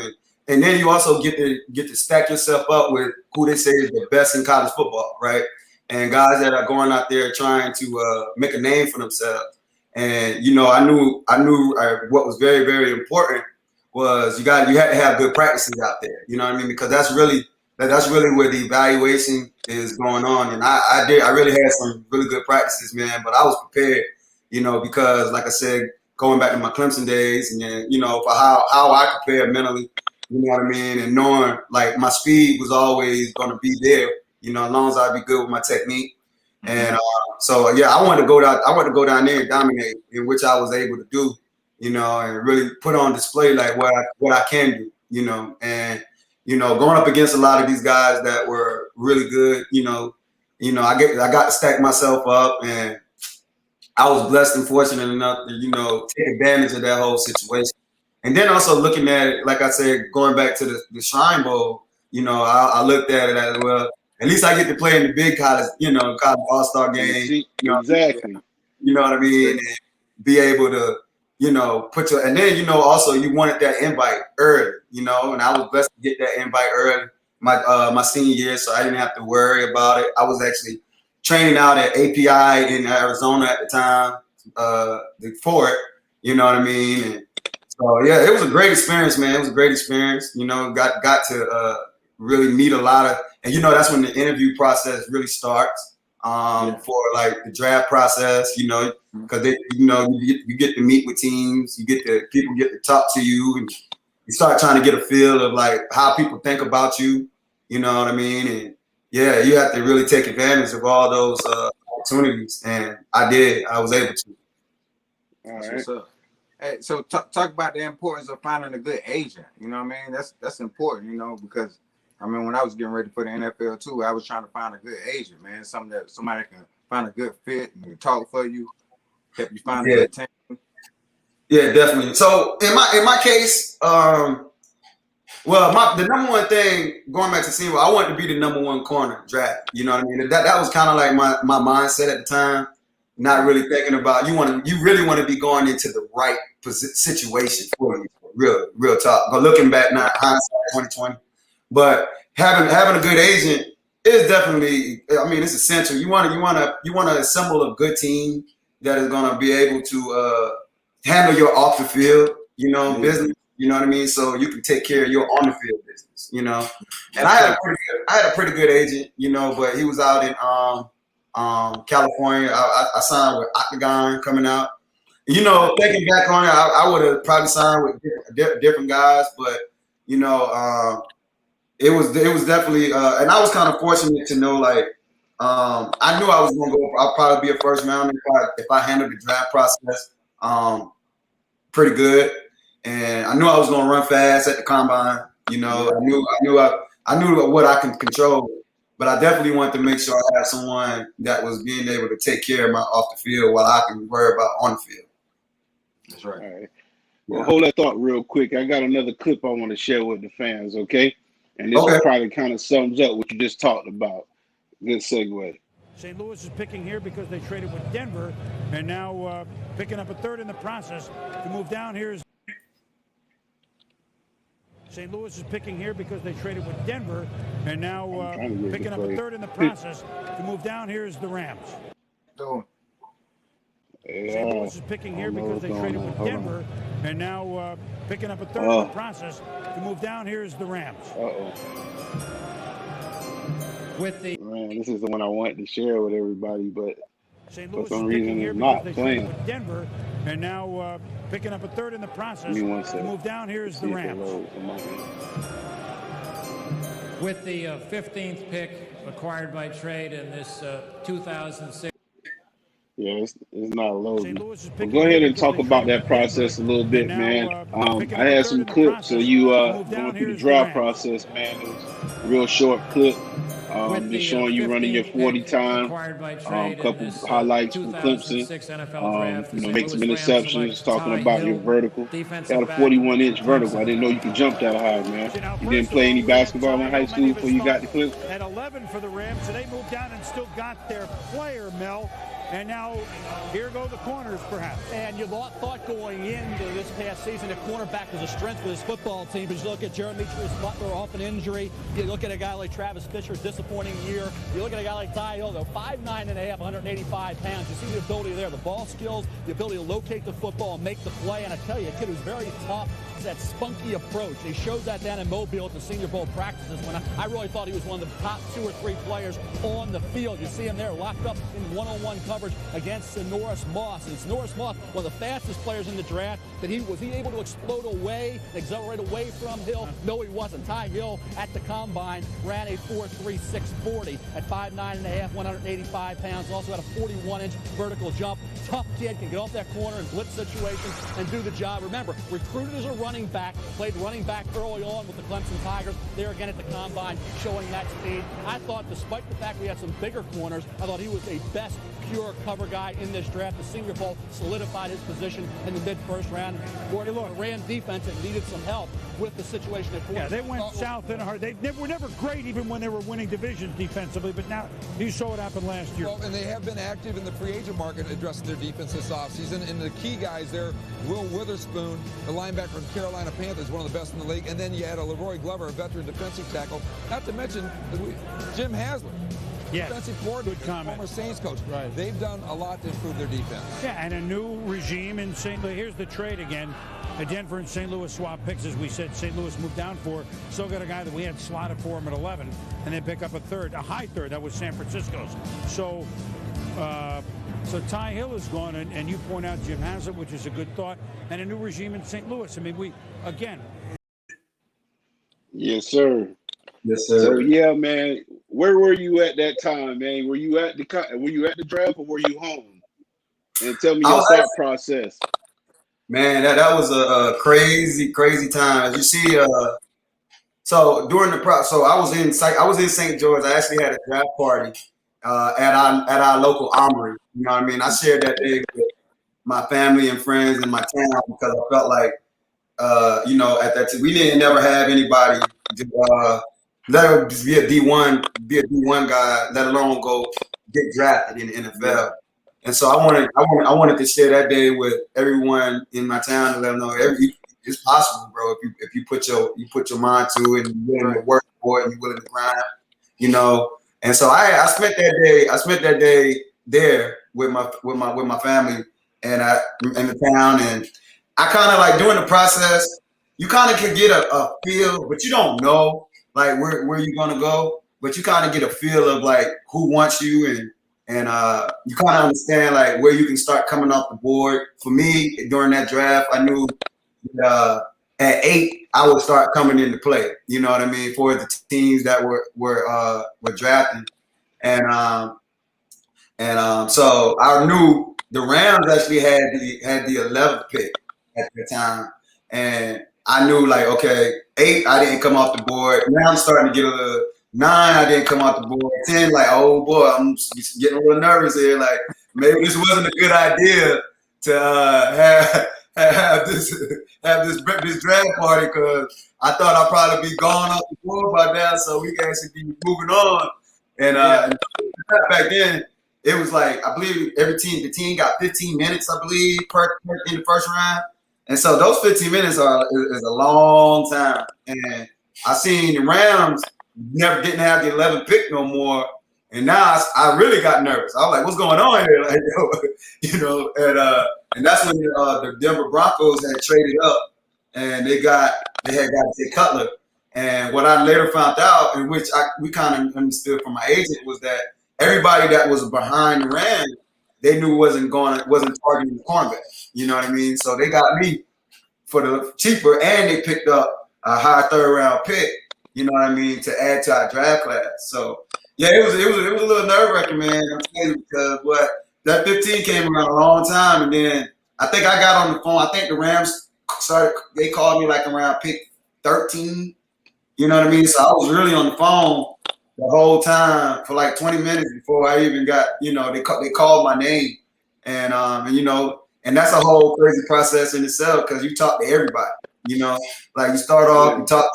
and then you also get to stack yourself up with who they say is the best in college football, right? And guys that are going out there trying to make a name for themselves. And I knew what was very, very important was you had to have good practices out there. You know what I mean? Because that's really where the evaluation is going on. And I really had some really good practices, man. But I was prepared, because like I said, going back to my Clemson days, and then for how I prepared mentally, you know what I mean, and knowing like my speed was always going to be there. As long as I'd be good with my technique. And I wanted to go down there and dominate, in which I was able to do, and really put on display like what I can do, and going up against a lot of these guys that were really good, I got to stack myself up, and I was blessed and fortunate enough to, take advantage of that whole situation. And then also looking at it, like I said, going back to the Shrine Bowl, I looked at it as, well, at least I get to play in the big college, college all-star game. Exactly. You know what I mean? And be able to, put your, and then, also you wanted that invite early, and I was blessed to get that invite early my senior year, so I didn't have to worry about it. I was actually training out at API in Arizona at the time, for it, you know what I mean? And so, yeah, it was a great experience, man. It was a great experience, got to really meet a lot of, and, that's when the interview process really starts. For like the draft process, because you get to meet with teams, people get to talk to you, and you start trying to get a feel of like how people think about you, you know what I mean? And yeah, you have to really take advantage of all those opportunities, and I was able to. All right. Hey, so talk about the importance of finding a good agent. You know what I mean? That's important, because when I was getting ready for the NFL too, I was trying to find a good agent, man. Somebody can find a good fit and talk for you, help you find a good team. Yeah, definitely. So in my case, the number one thing going back to senior, I wanted to be the number one corner draft. You know what I mean? That was kind of like my mindset at the time. Not really thinking about you really want to be going into the right situation for you. Real talk. But looking back now, hindsight 2020. But having a good agent is definitely, it's essential. You want to assemble a good team that is going to be able to handle your off the field, business. You know what I mean? So you can take care of your on the field business. And I had a pretty good agent, but he was out in California. I signed with Octagon coming out. Thinking back on it, I would have probably signed with different guys, but it was definitely, and I was kind of fortunate to know, like, I knew I was going to go. I'll probably be a first rounder if I handled the draft process pretty good, and I knew I was going to run fast at the combine. I knew what I can control, but I definitely wanted to make sure I had someone that was being able to take care of my off the field while I can worry about on the field. That's right. All right. Well, hold that thought real quick. I got another clip I want to share with the fans, okay? And this probably kind of sums up what you just talked about. Good segue. St. Louis is picking here because they traded with Denver, and now picking up a third in the process to move down here. St. Louis is picking here because they traded with Denver, and now picking up a third in the process to move down here is the Rams. St. Louis is picking here because they traded with Denver, and now picking up a third in the process to move down here is the Rams. This is the one I wanted to share with everybody, but St. Louis for some is picking reason here it's because not they playing. traded with Denver, and now picking up a third in the process to move down here is the Rams. With the 15th pick acquired by trade in this 2006. Yeah, it's not loading. Well, go ahead and talk about that process a little bit, man. I had some clips, so you going through the draft process, man. It was a real short clip. Just showing you running your 40 time, a couple highlights from Clemson, make some interceptions, talking about your vertical. Got a 41-inch vertical. I didn't know you could jump that high, man. You didn't play any basketball in high school before you got to Clemson? At 11 for the Rams, so they moved down and still got their player, Mel. And now, here go the corners, perhaps. And you thought going into this past season that cornerback was a strength for this football team. But you look at Jermaine Butler off an injury. You look at a guy like Travis Fisher, disappointing year. You look at a guy like Tye Hill, 5'9.5", 185 pounds. You see the ability there, the ball skills, the ability to locate the football and make the play. And I tell you, a kid who's very tough. That spunky approach. They showed that down in Mobile at the Senior Bowl practices when I really thought he was one of the top 2 or 3 players on the field. You see him there locked up in one-on-one coverage against Norris Moss. And it's Norris Moss, one of the fastest players in the draft. Was he able to explode away, accelerate away from Hill? No, he wasn't. Tye Hill at the combine ran a 4.3640 at 5'9.5", 185 pounds. Also had a 41-inch vertical jump. Tough kid, can get off that corner in blitz situations and do the job. Remember, recruited as a runner running back, played running back early on with the Clemson Tigers. There again at the Combine, showing that speed. I thought, despite the fact we had some bigger corners, I thought he was a best pure cover guy in this draft. The Senior Bowl solidified his position in the mid-first round. For a Ram defense that needed some help with the situation at corner. Yeah, they went south in a hurry. They were never great even when they were winning divisions defensively, but now you saw what happened last year. Well, and they have been active in the free agent market addressing their defense this offseason. And the key guys there, Will Witherspoon, the linebacker from Carolina Panthers, one of the best in the league. And then you had a Leroy Glover, a veteran defensive tackle. Not to mention Jim Haslett. Yes, defensive coordinator, good comment. Former Saints coach. Right. They've done a lot to improve their defense. Yeah, and a new regime in St. Louis. Here's the trade again. Denver and St. Louis swap picks, as we said. St. Louis moved down for. Still got a guy that we had slotted for him at 11, and then pick up a high third. That was San Francisco's. So Tye Hill is gone, and you point out Jim Haslett, which is a good thought, and a new regime in St. Louis. I mean, Yes, sir. Yes, sir. So yeah, man, where were you at that time, man? Were you at the draft or were you home? And tell me your thought process. Man, that was a crazy time. As you see, so during the so I was in St. George. I actually had a draft party at our local armory. You know what I mean? I shared that day with my family and friends in my town because I felt like at that time we didn't never have anybody let just be a D1 guy, let alone go get drafted in the NFL. And so I wanted to share that day with everyone in my town and let them know it's possible, bro. If you put your mind to it and you're willing to work for it and you're willing to grind, And so I spent that day there with my family and in the town, and I kind of like during the process, you kind of can get a feel, but you don't know like where you're gonna go, but you kind of get a feel of like who wants you and you kind of understand like where you can start coming off the board. For me, during that draft, I knew at 8 I would start coming into play. You know what I mean, for the teams that were drafting, and so I knew the Rams actually had the 11th pick at the time, and I knew like, okay, 8 I didn't come off the board. Now I'm starting to get a little. 9 I didn't come off the board. 10 like, oh boy, I'm getting a little nervous here. Like maybe this wasn't a good idea to have this draft party because I thought I'd probably be gone off the board by now, so we can actually be moving on. And back then it was like I believe the team got 15 minutes, I believe, per in the first round. And so those 15 minutes is a long time. And I seen the Rams never didn't have the 11th pick no more, and now I really got nervous. I was like, "What's going on here?" Like, and that's when the Denver Broncos had traded up, and they had got Jay Cutler. And what I later found out, and which we kind of understood from my agent, was that everybody that was behind the Rams, they knew wasn't targeting the cornerback. You know what I mean? So they got me for the cheaper, and they picked up a high 3rd round pick. You know what I mean, to add to our draft class. So yeah, it was a little nerve-wracking, man. I'm telling you, because that 15 came around a long time, and then I think I got on the phone. I think the Rams they called me like around pick 13. You know what I mean? So I was really on the phone the whole time for like 20 minutes before I even got, they called my name, and that's a whole crazy process in itself because you talk to everybody. Like you start off, you talk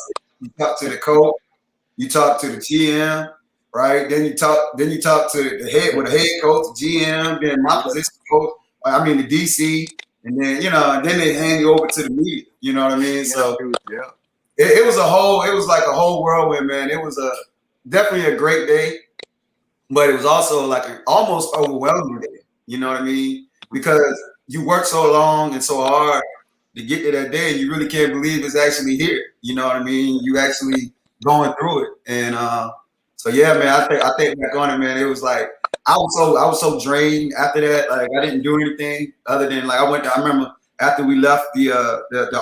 to the coach, you talk to the GM, right? Then you talk to the head coach, the GM, then my position coach, the DC, and then then they hand you over to the media. You know what I mean? So it was like a whole whirlwind, man. It was definitely a great day, but it was also like an almost overwhelming day. You know what I mean? Because you work so long and so hard to get to that day, and you really can't believe it's actually here. You know what I mean? You actually going through it, and so yeah, man. I think back on it, man. It was like I was so drained after that. Like I didn't do anything other than like I remember after we left the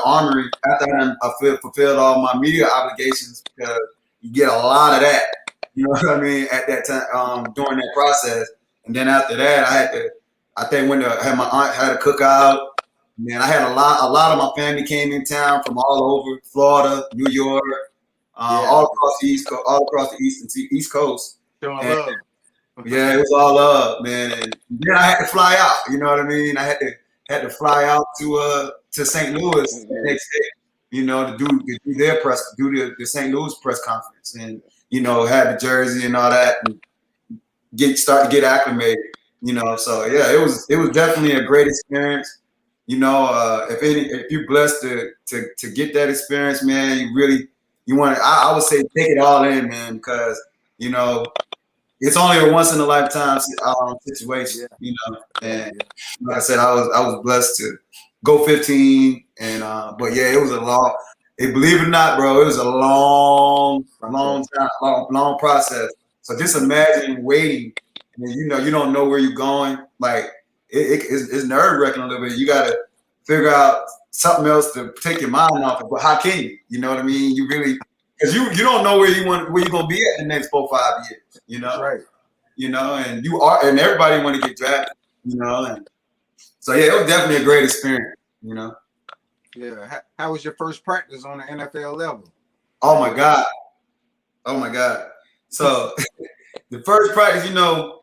armory. After I fulfilled all my media obligations because you get a lot of that. You know what I mean? At that time, during that process, and then after that, I think my aunt had a cookout. Man, I had a lot of my family came in town from all over Florida, New York, all across the East Coast, all across the East Coast. Showing love. Yeah, it was all up, man. And then I had to fly out. You know what I mean? I had to fly out to St. Louis the next day. You know, to do their press, do the St. Louis press conference, and you know, had the jersey and all that, and start to get acclimated. You know, so yeah, it was definitely a great experience. You know, if you're blessed to get that experience, man, you want to. I would say take it all in, man, because you know it's only a once in a lifetime situation. You know, and like I said, I was blessed to go 15, and but yeah, it was a long. Believe it or not, bro, it was a long time, long process. So just imagine waiting, and you know you don't know where you're going, like. It's nerve-wracking a little bit. You got to figure out something else to take your mind off of. But how can you? You know what I mean? You really – because you don't know where you're going to be at the next 4 or 5 years, you know? Right. You know, and everybody want to get drafted, you know? And so, yeah, it was definitely a great experience, you know? Yeah. How was your first practice on the NFL level? Oh, my God. So the first practice, you know,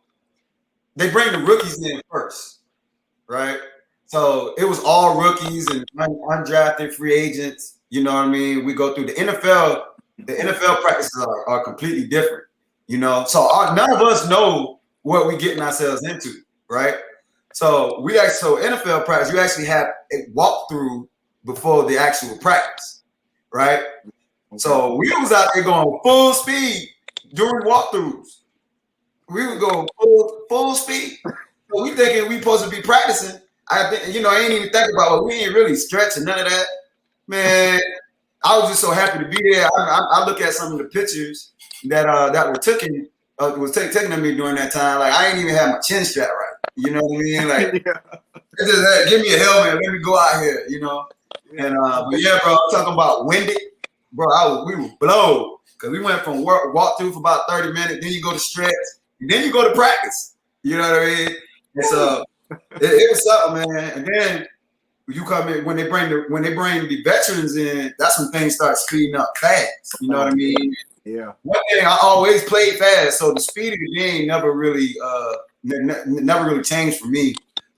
they bring the rookies in first. Right, so it was all rookies and undrafted free agents. You know what I mean? We go through the NFL. The NFL practices are completely different. You know, so none of us know what we're getting ourselves into. Right, so NFL practice, you actually have a walkthrough before the actual practice. Right, so we was out there going full speed during walkthroughs. We would go full speed. So we thinking we supposed to be practicing. I ain't even think about it. We ain't really stretching, none of that. Man, I was just so happy to be there. I look at some of the pictures that were taken of me during that time. Like I ain't even have my chin strap right. You know what I mean? Like, just give me a helmet. Let me go out here. You know. And but yeah, bro, I'm talking about winded, bro. We were blown because we went from walk through for about 30 minutes. Then you go to stretch. And then you go to practice. You know what I mean? And so it was something, man. And then you come in when they bring the veterans in, that's when things start speeding up fast. You know what I mean? Yeah. One thing I always played fast, so the speed of the game never really changed for me.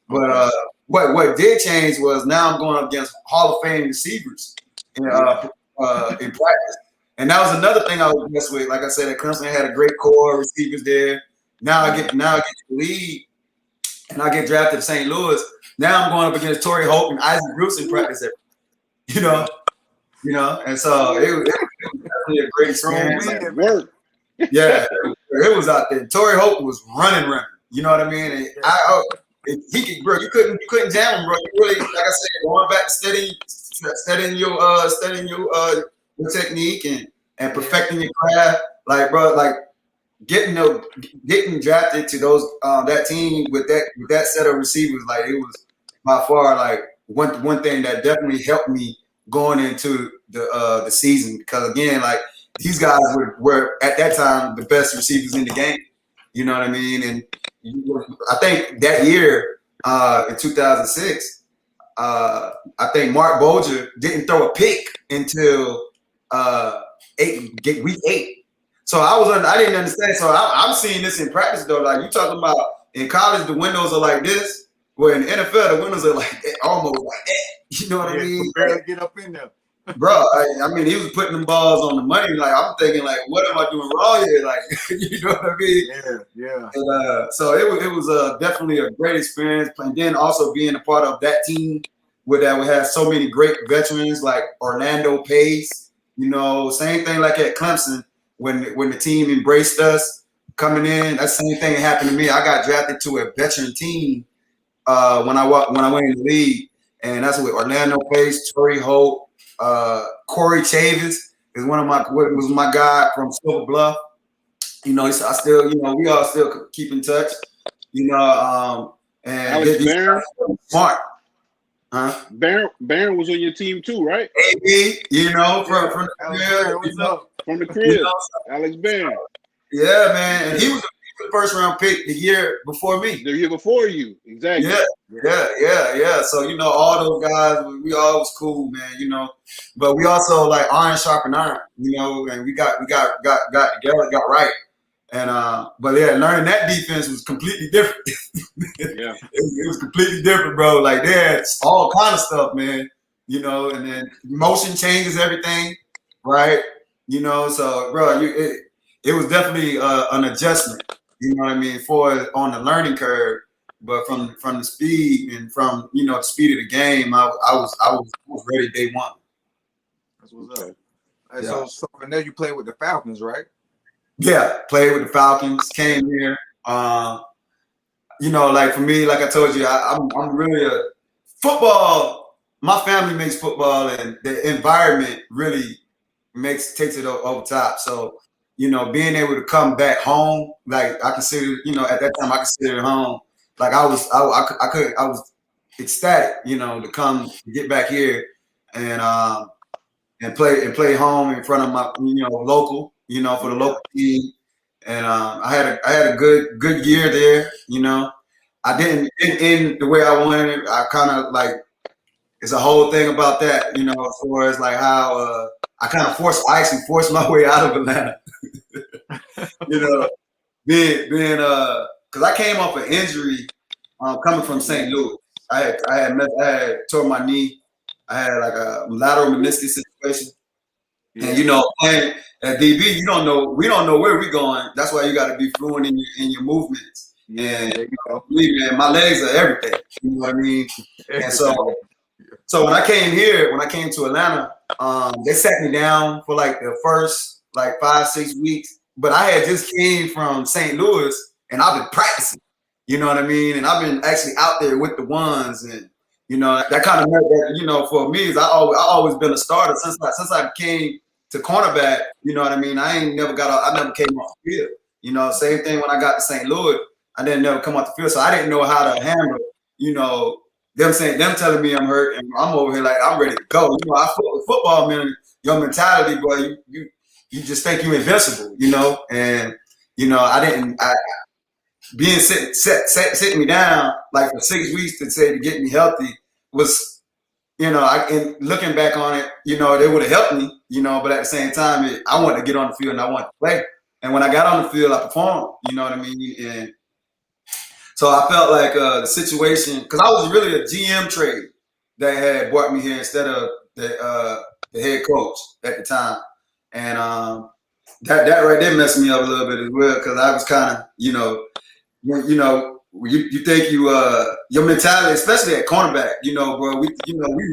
But what did change was now I'm going up against Hall of Fame receivers in practice. And that was another thing I was blessed with. Like I said, at Clemson had a great core of receivers there. Now I get to the league, and I get drafted to St. Louis. Now I'm going up against Torrey Holt and Isaac Bruce in practice. You know, and so it was definitely a great experience. Work. Yeah, it was out there. Torrey Holt was running. You know what I mean? And you couldn't jam him, bro. You really, like I said, going back to studying your technique and perfecting your craft, like bro, like. Getting drafted to that team with that set of receivers, like it was by far like one thing that definitely helped me going into the season, because again, like these guys were at that time the best receivers in the game. You know what I mean? And I think that year in 2006, I think Mark Bolger didn't throw a pick until week 8. So I didn't understand. So I'm seeing this in practice though. Like you talking about in college, the windows are like this. Well, in the NFL, the windows are like that, almost like that. You know what I mean? Barely get up in there, bro. I mean, he was putting them balls on the money. Like I'm thinking, like, what am I doing wrong here? Like, you know what I mean? Yeah. And, so it was definitely a great experience. And then also being a part of that team that we had so many great veterans like Orlando Pace. You know, same thing like at Clemson. When the team embraced us coming in, that same thing happened to me. I got drafted to a veteran team when I went in the league, and that's with Orlando Pace, Torrey Holt, Corey Chavis was my guy from Silver Bluff. You know, we all still keep in touch. You know, and Alex Barron, smart. Huh? Barron was on your team too, right? AB, you know, from the crib. From the crib, Alex Barron. Yeah, man, and he was the first round pick the year before me. The year before you, exactly. Yeah. So all those guys, we all was cool, man. But we also like iron sharpen iron, and we got together, got right. And but yeah, learning that defense was completely different. Yeah, it was completely different, bro. Like they had all kind of stuff, man. And then motion changes everything, right? So bro, it was definitely an adjustment. You know what I mean, for on the learning curve. But from the speed and from the speed of the game, I was ready day one. That's what's up. Hey, so I know you played with the Falcons, right? Yeah, played with the Falcons. Came here. Like for me, like I told you, I'm really a football. My family makes football, and the environment really takes it over top. So being able to come back home, like I consider, at that time I considered it home. Like I was ecstatic, to get back here and play home in front of my local, for the local team. And I had a good year there. I didn't end the way I wanted. I kind of like it's a whole thing about that, as far as like how I actually forced my way out of Atlanta. Being because I came off an injury coming from St. Louis. I had tore my knee. I had like a lateral meniscus situation. Yeah. And playing at DB, we don't know where we're going. That's why you got to be fluent in your movements. And man, my legs are everything. You know what I mean? And so when I came to Atlanta, they sat me down for like the first 5-6 weeks. But I had just came from St. Louis and I've been practicing. You know what I mean? And I've been actually out there with the ones, and that kind of meant that, for me is I always been a starter since I came to cornerback. You know what I mean? I never came off the field. Same thing when I got to St. Louis, I didn't never come off the field, so I didn't know how to handle them telling me I'm hurt, and I'm over here like I'm ready to go. Football, man, your mentality, boy, you just think you're invincible, and being sitting me down like for 6 weeks to get me healthy was, and looking back on it, they would have helped me, but at the same time, I wanted to get on the field and I wanted to play. And when I got on the field, I performed, you know what I mean? And so I felt like the situation, because I was really a GM trade that had brought me here instead of the head coach at the time. And that right there messed me up a little bit as well, because I was kind of, you think your mentality, especially at cornerback, bro. We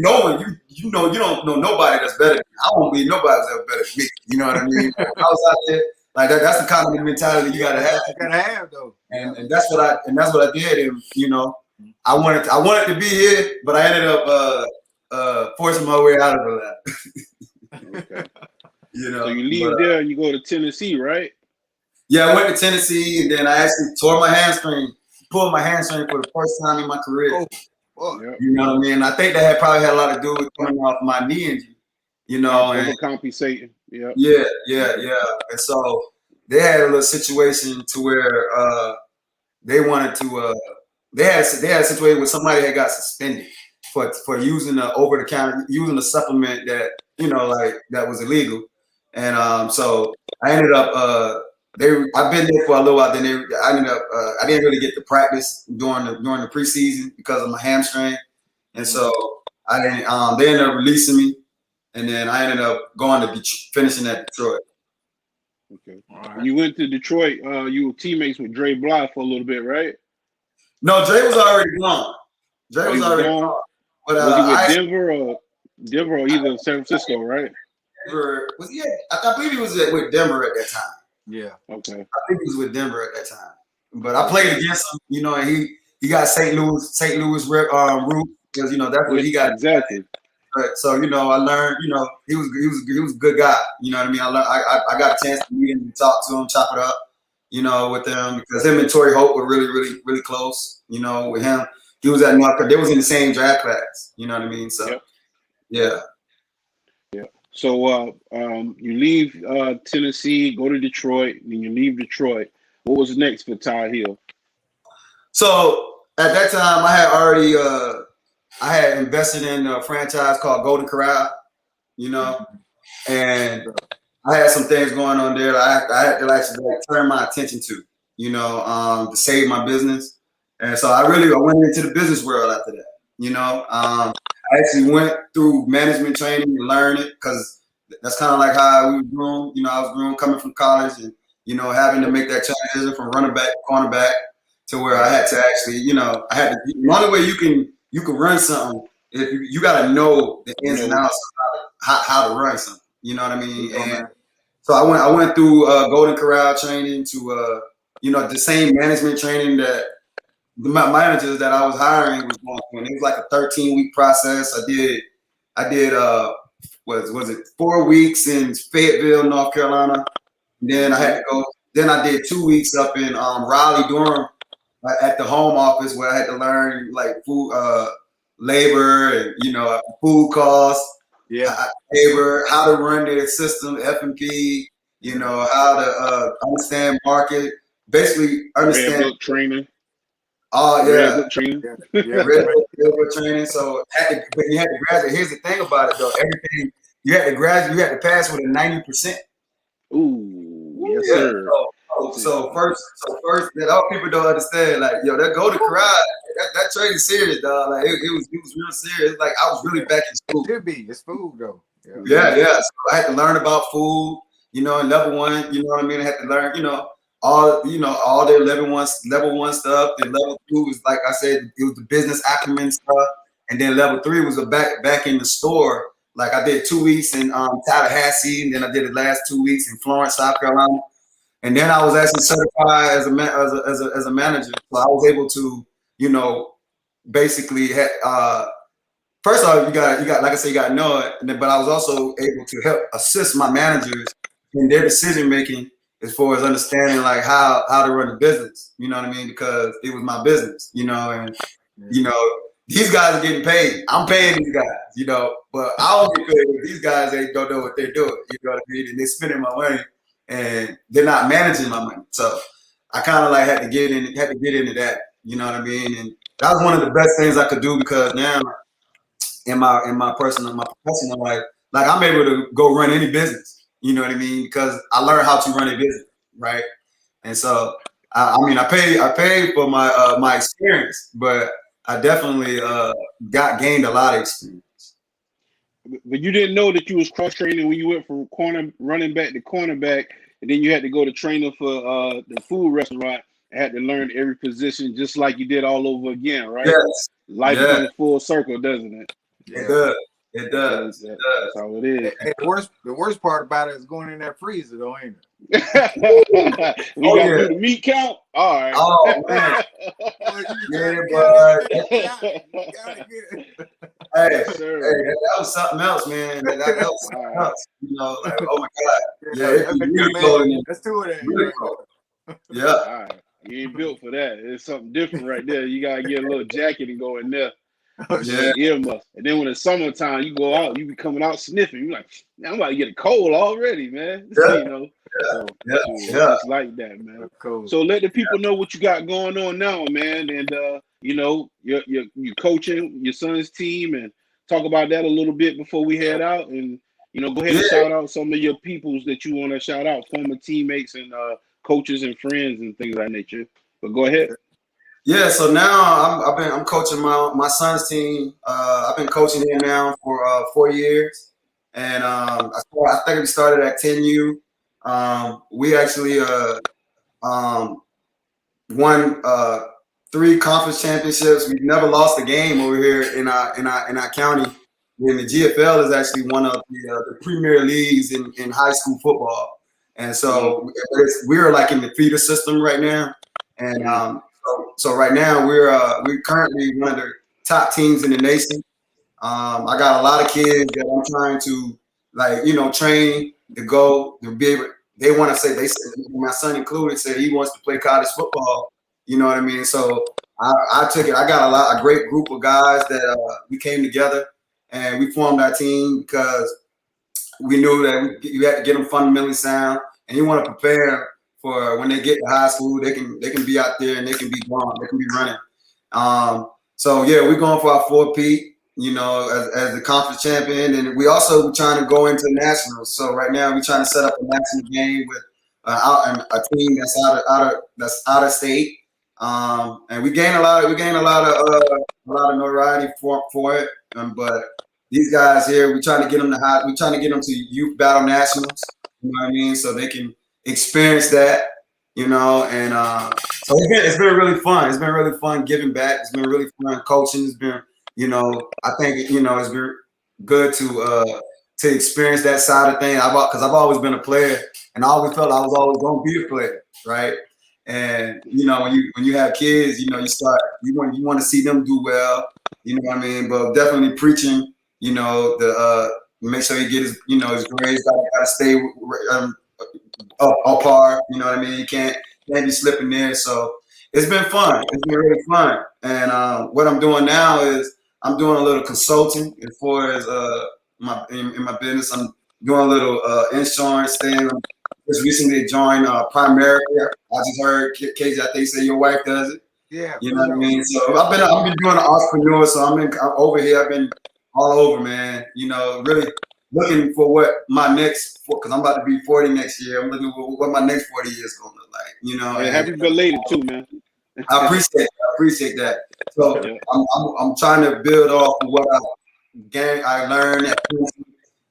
know you don't know nobody that's better than me. I won't believe nobody's ever better than me. You know what I mean? I was out there like that. That's the kind of mentality you gotta have. You gotta have though. And that's what I did. And I wanted to be here, but I ended up forcing my way out of that. Okay. So you leave there and you go to Tennessee, right? Yeah, I went to Tennessee, and then I actually pulled my hamstring for the first time in my career. You know what I mean? I think that probably had a lot to do with coming off my knee injury, and overcompensating. Yeah. And so they had a little situation to where they wanted to. They had a situation where somebody had got suspended for using using a supplement that that was illegal, and so I ended up. I've been there for a little while. Then I ended up. I didn't really get to practice during the preseason because of my hamstring, and so I didn't. They ended up releasing me, and then I ended up going to finishing at Detroit. Okay. Right. You went to Detroit. You were teammates with Dre Bly for a little bit, right? No, Dre was already gone. Dre was already gone. But was he with Denver or either San Francisco, right? I believe he was with Denver at that time. Yeah. Okay. I think he was with Denver at that time. But I played against him, and he got St. Louis route because that's what he got. Exactly. But so I learned, he was a good guy. You know what I mean? I got a chance to meet him and talk to him, chop it up, with them, because him and Torrey Hope were really, really, really close. With him, he was at North Carolina. They was in the same draft class. You know what I mean? So yeah. So you leave Tennessee, go to Detroit, then you leave Detroit. What was next for Tye Hill? So at that time, I had already I had invested in a franchise called Golden Corral, you know, and I had some things going on there that I had to actually turn my attention to, you know, to save my business. And so I went into the business world after that, you know. I actually went through management training and learned it because that's kind of like how we were growing. You know, I was growing coming from college and, you know, having to make that transition from running back to cornerback to where I had to actually, you know, the only way you can run something if you got to know the ins and outs of how to run something. You know what I mean? And so I went through Golden Corral training to, you know, the same management training that the managers that I was hiring was going through. And it was like a 13-week process. I did was it 4 weeks in Fayetteville, North Carolina. And then I had to go. Then I did 2 weeks up in Raleigh, Durham, at the home office where I had to learn like food, labor, and you know, food costs, labor, how to run their system, F&P, you know, how to understand market, basically understand Red book training. Oh yeah, Red book training. Red book training. So but you had to graduate. Here's the thing about it though: everything you had to graduate, you had to pass with a 90%. Ooh, yes sir. So first, that all people don't understand, like, yo, that Golden Corral, that trade is serious, dog. Like, it was real serious. Like, I was really back in school. It should be. It's food, though. Yeah. So I had to learn about food, you know, in level 1, you know what I mean? I had to learn, all their level one stuff. Then level 2 was, like I said, it was the business acumen stuff. And then level 3 was back in the store. Like, I did 2 weeks in Tallahassee, and then I did the last 2 weeks in Florence, South Carolina. And then I was actually certified as a manager. So I was able to, you know, basically first off, you got like I said, you got to know it. But I was also able to help assist my managers in their decision making as far as understanding like how to run the business. You know what I mean? Because it was my business, you know, and you know, these guys are getting paid. I'm paying these guys, you know, but I don't get paid if these guys don't know what they're doing. You know what I mean? And they're spending my money. And they're not managing my money, so I kind of like had to get into that. You know what I mean? And that was one of the best things I could do because now in my professional life, like I'm able to go run any business. You know what I mean? Because I learned how to run a business, right? And so I paid for my experience, but I definitely gained a lot of experience. But you didn't know that you was cross training when you went from running back to cornerback, and then you had to go to training for the food restaurant. And had to learn every position just like you did all over again, right? Yes. Life comes full circle, doesn't it? It does. It does. That's how it is. And the worst part about it is going in that freezer, though, ain't it? We got to do the meat count. All right. Oh man. Hey, that was something else, man. That was something else. You know, like, oh my God. Yeah, let's do it. Really yeah. All right. You ain't built for that. It's something different right there. You gotta get a little jacket and go in there. Earmuffs. And then when it's summertime, you go out, you be coming out sniffing. You're like, I'm about to get a cold already, man. You know. It's like that, man. Cool. So let the people know what you got going on now, man. And you know, you're coaching your son's team, and talk about that a little bit before we head out. And you know, go ahead and shout out some of your peoples that you want to shout out, former teammates and coaches and friends and things of that nature. But go ahead. Yeah, so now I'm coaching my son's team. I've been coaching him now for 4 years, and I think we started at 10U. We actually won 3 conference championships. We've never lost a game over here in our county. And the GFL is actually one of the premier leagues in high school football. And so we're like in the feeder system right now. And so right now we're currently one of the top teams in the nation. I got a lot of kids that I'm trying to train to go to be able. They want to say, they said, my son included, said he wants to play college football. You know what I mean? So I took it. I got a great group of guys that we came together and we formed our team because we knew that you had to get them fundamentally sound, and you want to prepare for when they get to high school, they can be out there and they can be gone, they can be running. So yeah, we're going for our 4-peat, you know, as the conference champion, and we also trying to go into nationals. So right now we're trying to set up a national game with a team that's out of state, and we gain a lot of notoriety for it. But these guys here, we're trying to get them to youth battle nationals. You know what I mean? So they can experience that, you know, and so it's been really fun. It's been really fun giving back. It's been really fun coaching. It's been, you know, I think, you know, it's been good to experience that side of things. Because I've always been a player, and I always felt I was always going to be a player, right? And you know, when you have kids, you know, you want to see them do well, you know what I mean? But definitely preaching, you know, make sure he get his, you know, his grades. Gotta stay up par, you know what I mean? You can't be slipping there. So it's been fun. It's been really fun. And what I'm doing now is I'm doing a little consulting as far as in my business. I'm doing a little insurance thing. Just recently joined Primary. I just heard KJ, I think, say your wife does it. Yeah, you know what I mean. So I've been doing an entrepreneur. So I'm over here. I've been all over, man. You know, really looking for what my next, because I'm about to be 40 next year. I'm looking for what my next 40 years gonna look like. You know, and happy belated too, man. I appreciate that. So I'm trying to build off of what I learned at Clemson.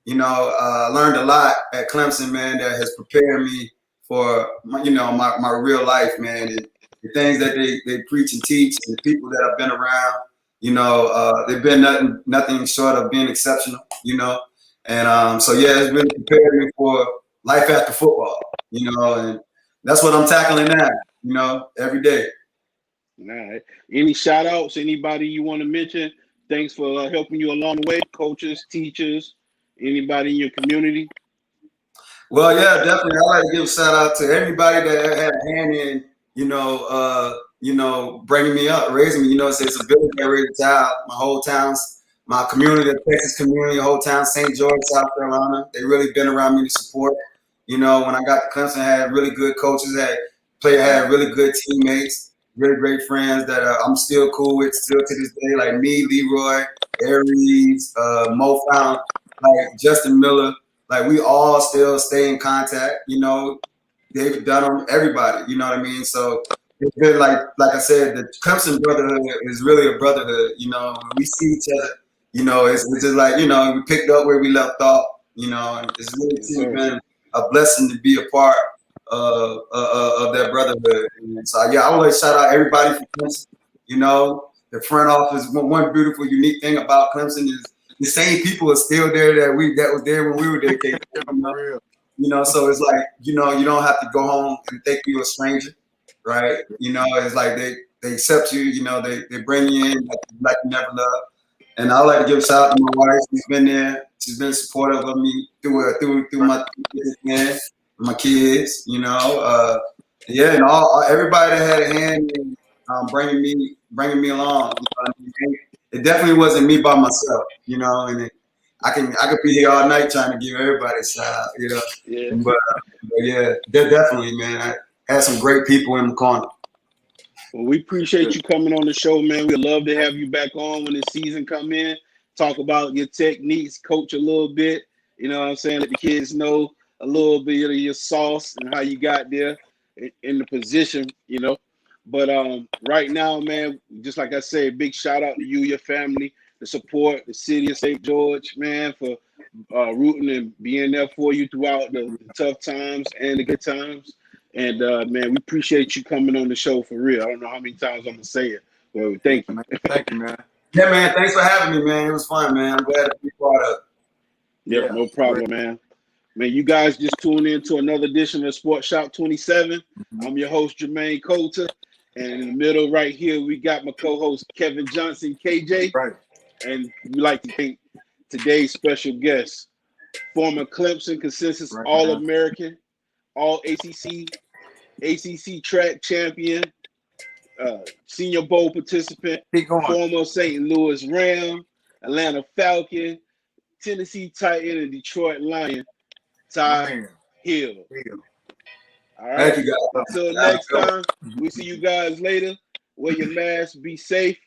You know, learned a lot at Clemson, man, that has prepared me for my real life, man. And the things that they preach and teach, and the people that I've been around, you know, they've been nothing short of being exceptional, you know. And so yeah, it's really prepared me for life after football, you know, and that's what I'm tackling now, you know, every day. All right. Any shout outs, anybody you want to mention? Thanks for helping you along the way, coaches, teachers, anybody in your community? Well, yeah, definitely. I like to give a shout out to everybody that had a hand in, you know, bringing me up, raising me. You know, it's a village that raised a child. My whole town's, my community, the Texas community, whole town, St. George, South Carolina. They really been around me to support. You know, when I got to Clemson, I had really good coaches, had really good teammates, really great friends that I'm still cool with, still to this day, like me, Leroy, Aries, Mo Fountain, like Justin Miller. Like, we all still stay in contact, you know, David Dunham, everybody, you know what I mean? So it's been like I said, the Clemson brotherhood is really a brotherhood, you know. When we see each other, you know, it's just like, you know, we picked up where we left off, you know, and it's really been a blessing to be a part of that brotherhood. And so, yeah, I want to shout out everybody from Clemson, you know. The front office, one beautiful, unique thing about Clemson is the same people are still there that was there when we were there. You know, so it's like, you know, you don't have to go home and think you're a stranger, right? You know, it's like they accept you, you know, they bring you in like you never left. And I like to give a shout out to my wife. She's been there. She's been supportive of me through my business, my kids, you know. Yeah, and everybody that had a hand in bringing me along. You know what I mean? It definitely wasn't me by myself, you know, and I could be here all night trying to give everybody a shout out, you know. Yeah. But yeah, definitely, man. I had some great people in the corner. Well, we appreciate you coming on the show, man. We'd love to have you back on when the season come in. Talk about your techniques, coach a little bit. You know what I'm saying? Let the kids know a little bit of your sauce and how you got there in the position, you know. But right now, man, just like I said, big shout out to you, your family, the support, the city of St. George, man, for rooting and being there for you throughout the tough times and the good times. And, man, we appreciate you coming on the show for real. I don't know how many times I'm going to say it. Well, thank you. Thank you, man. Yeah, man, thanks for having me, man. It was fun, man. I'm glad to be part of it. Yeah, no problem, man. Man, you guys just tuned in to another edition of SportsShop27. I'm your host, Jermaine Colter. And in the middle right here, we got my co-host, Kevin Johnson, KJ. Right. And we like to thank today's special guest, former Clemson consensus All-American, All-ACC track champion, Senior Bowl participant, former St. Louis Ram, Atlanta Falcon, Tennessee Titan, and Detroit Lion, Tye Hill. All right. Thank you, guys. Until next time, we see you guys later. Wear your mask, be safe,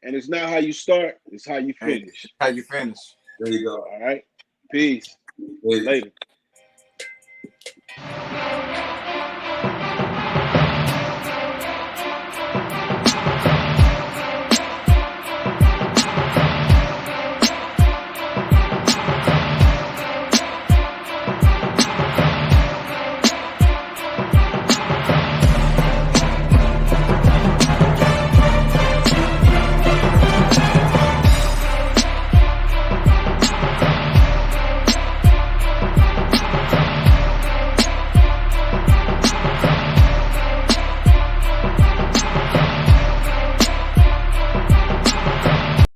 and it's not how you start, it's how you finish. How you finish. There you go. All right. Peace. Peace. Later.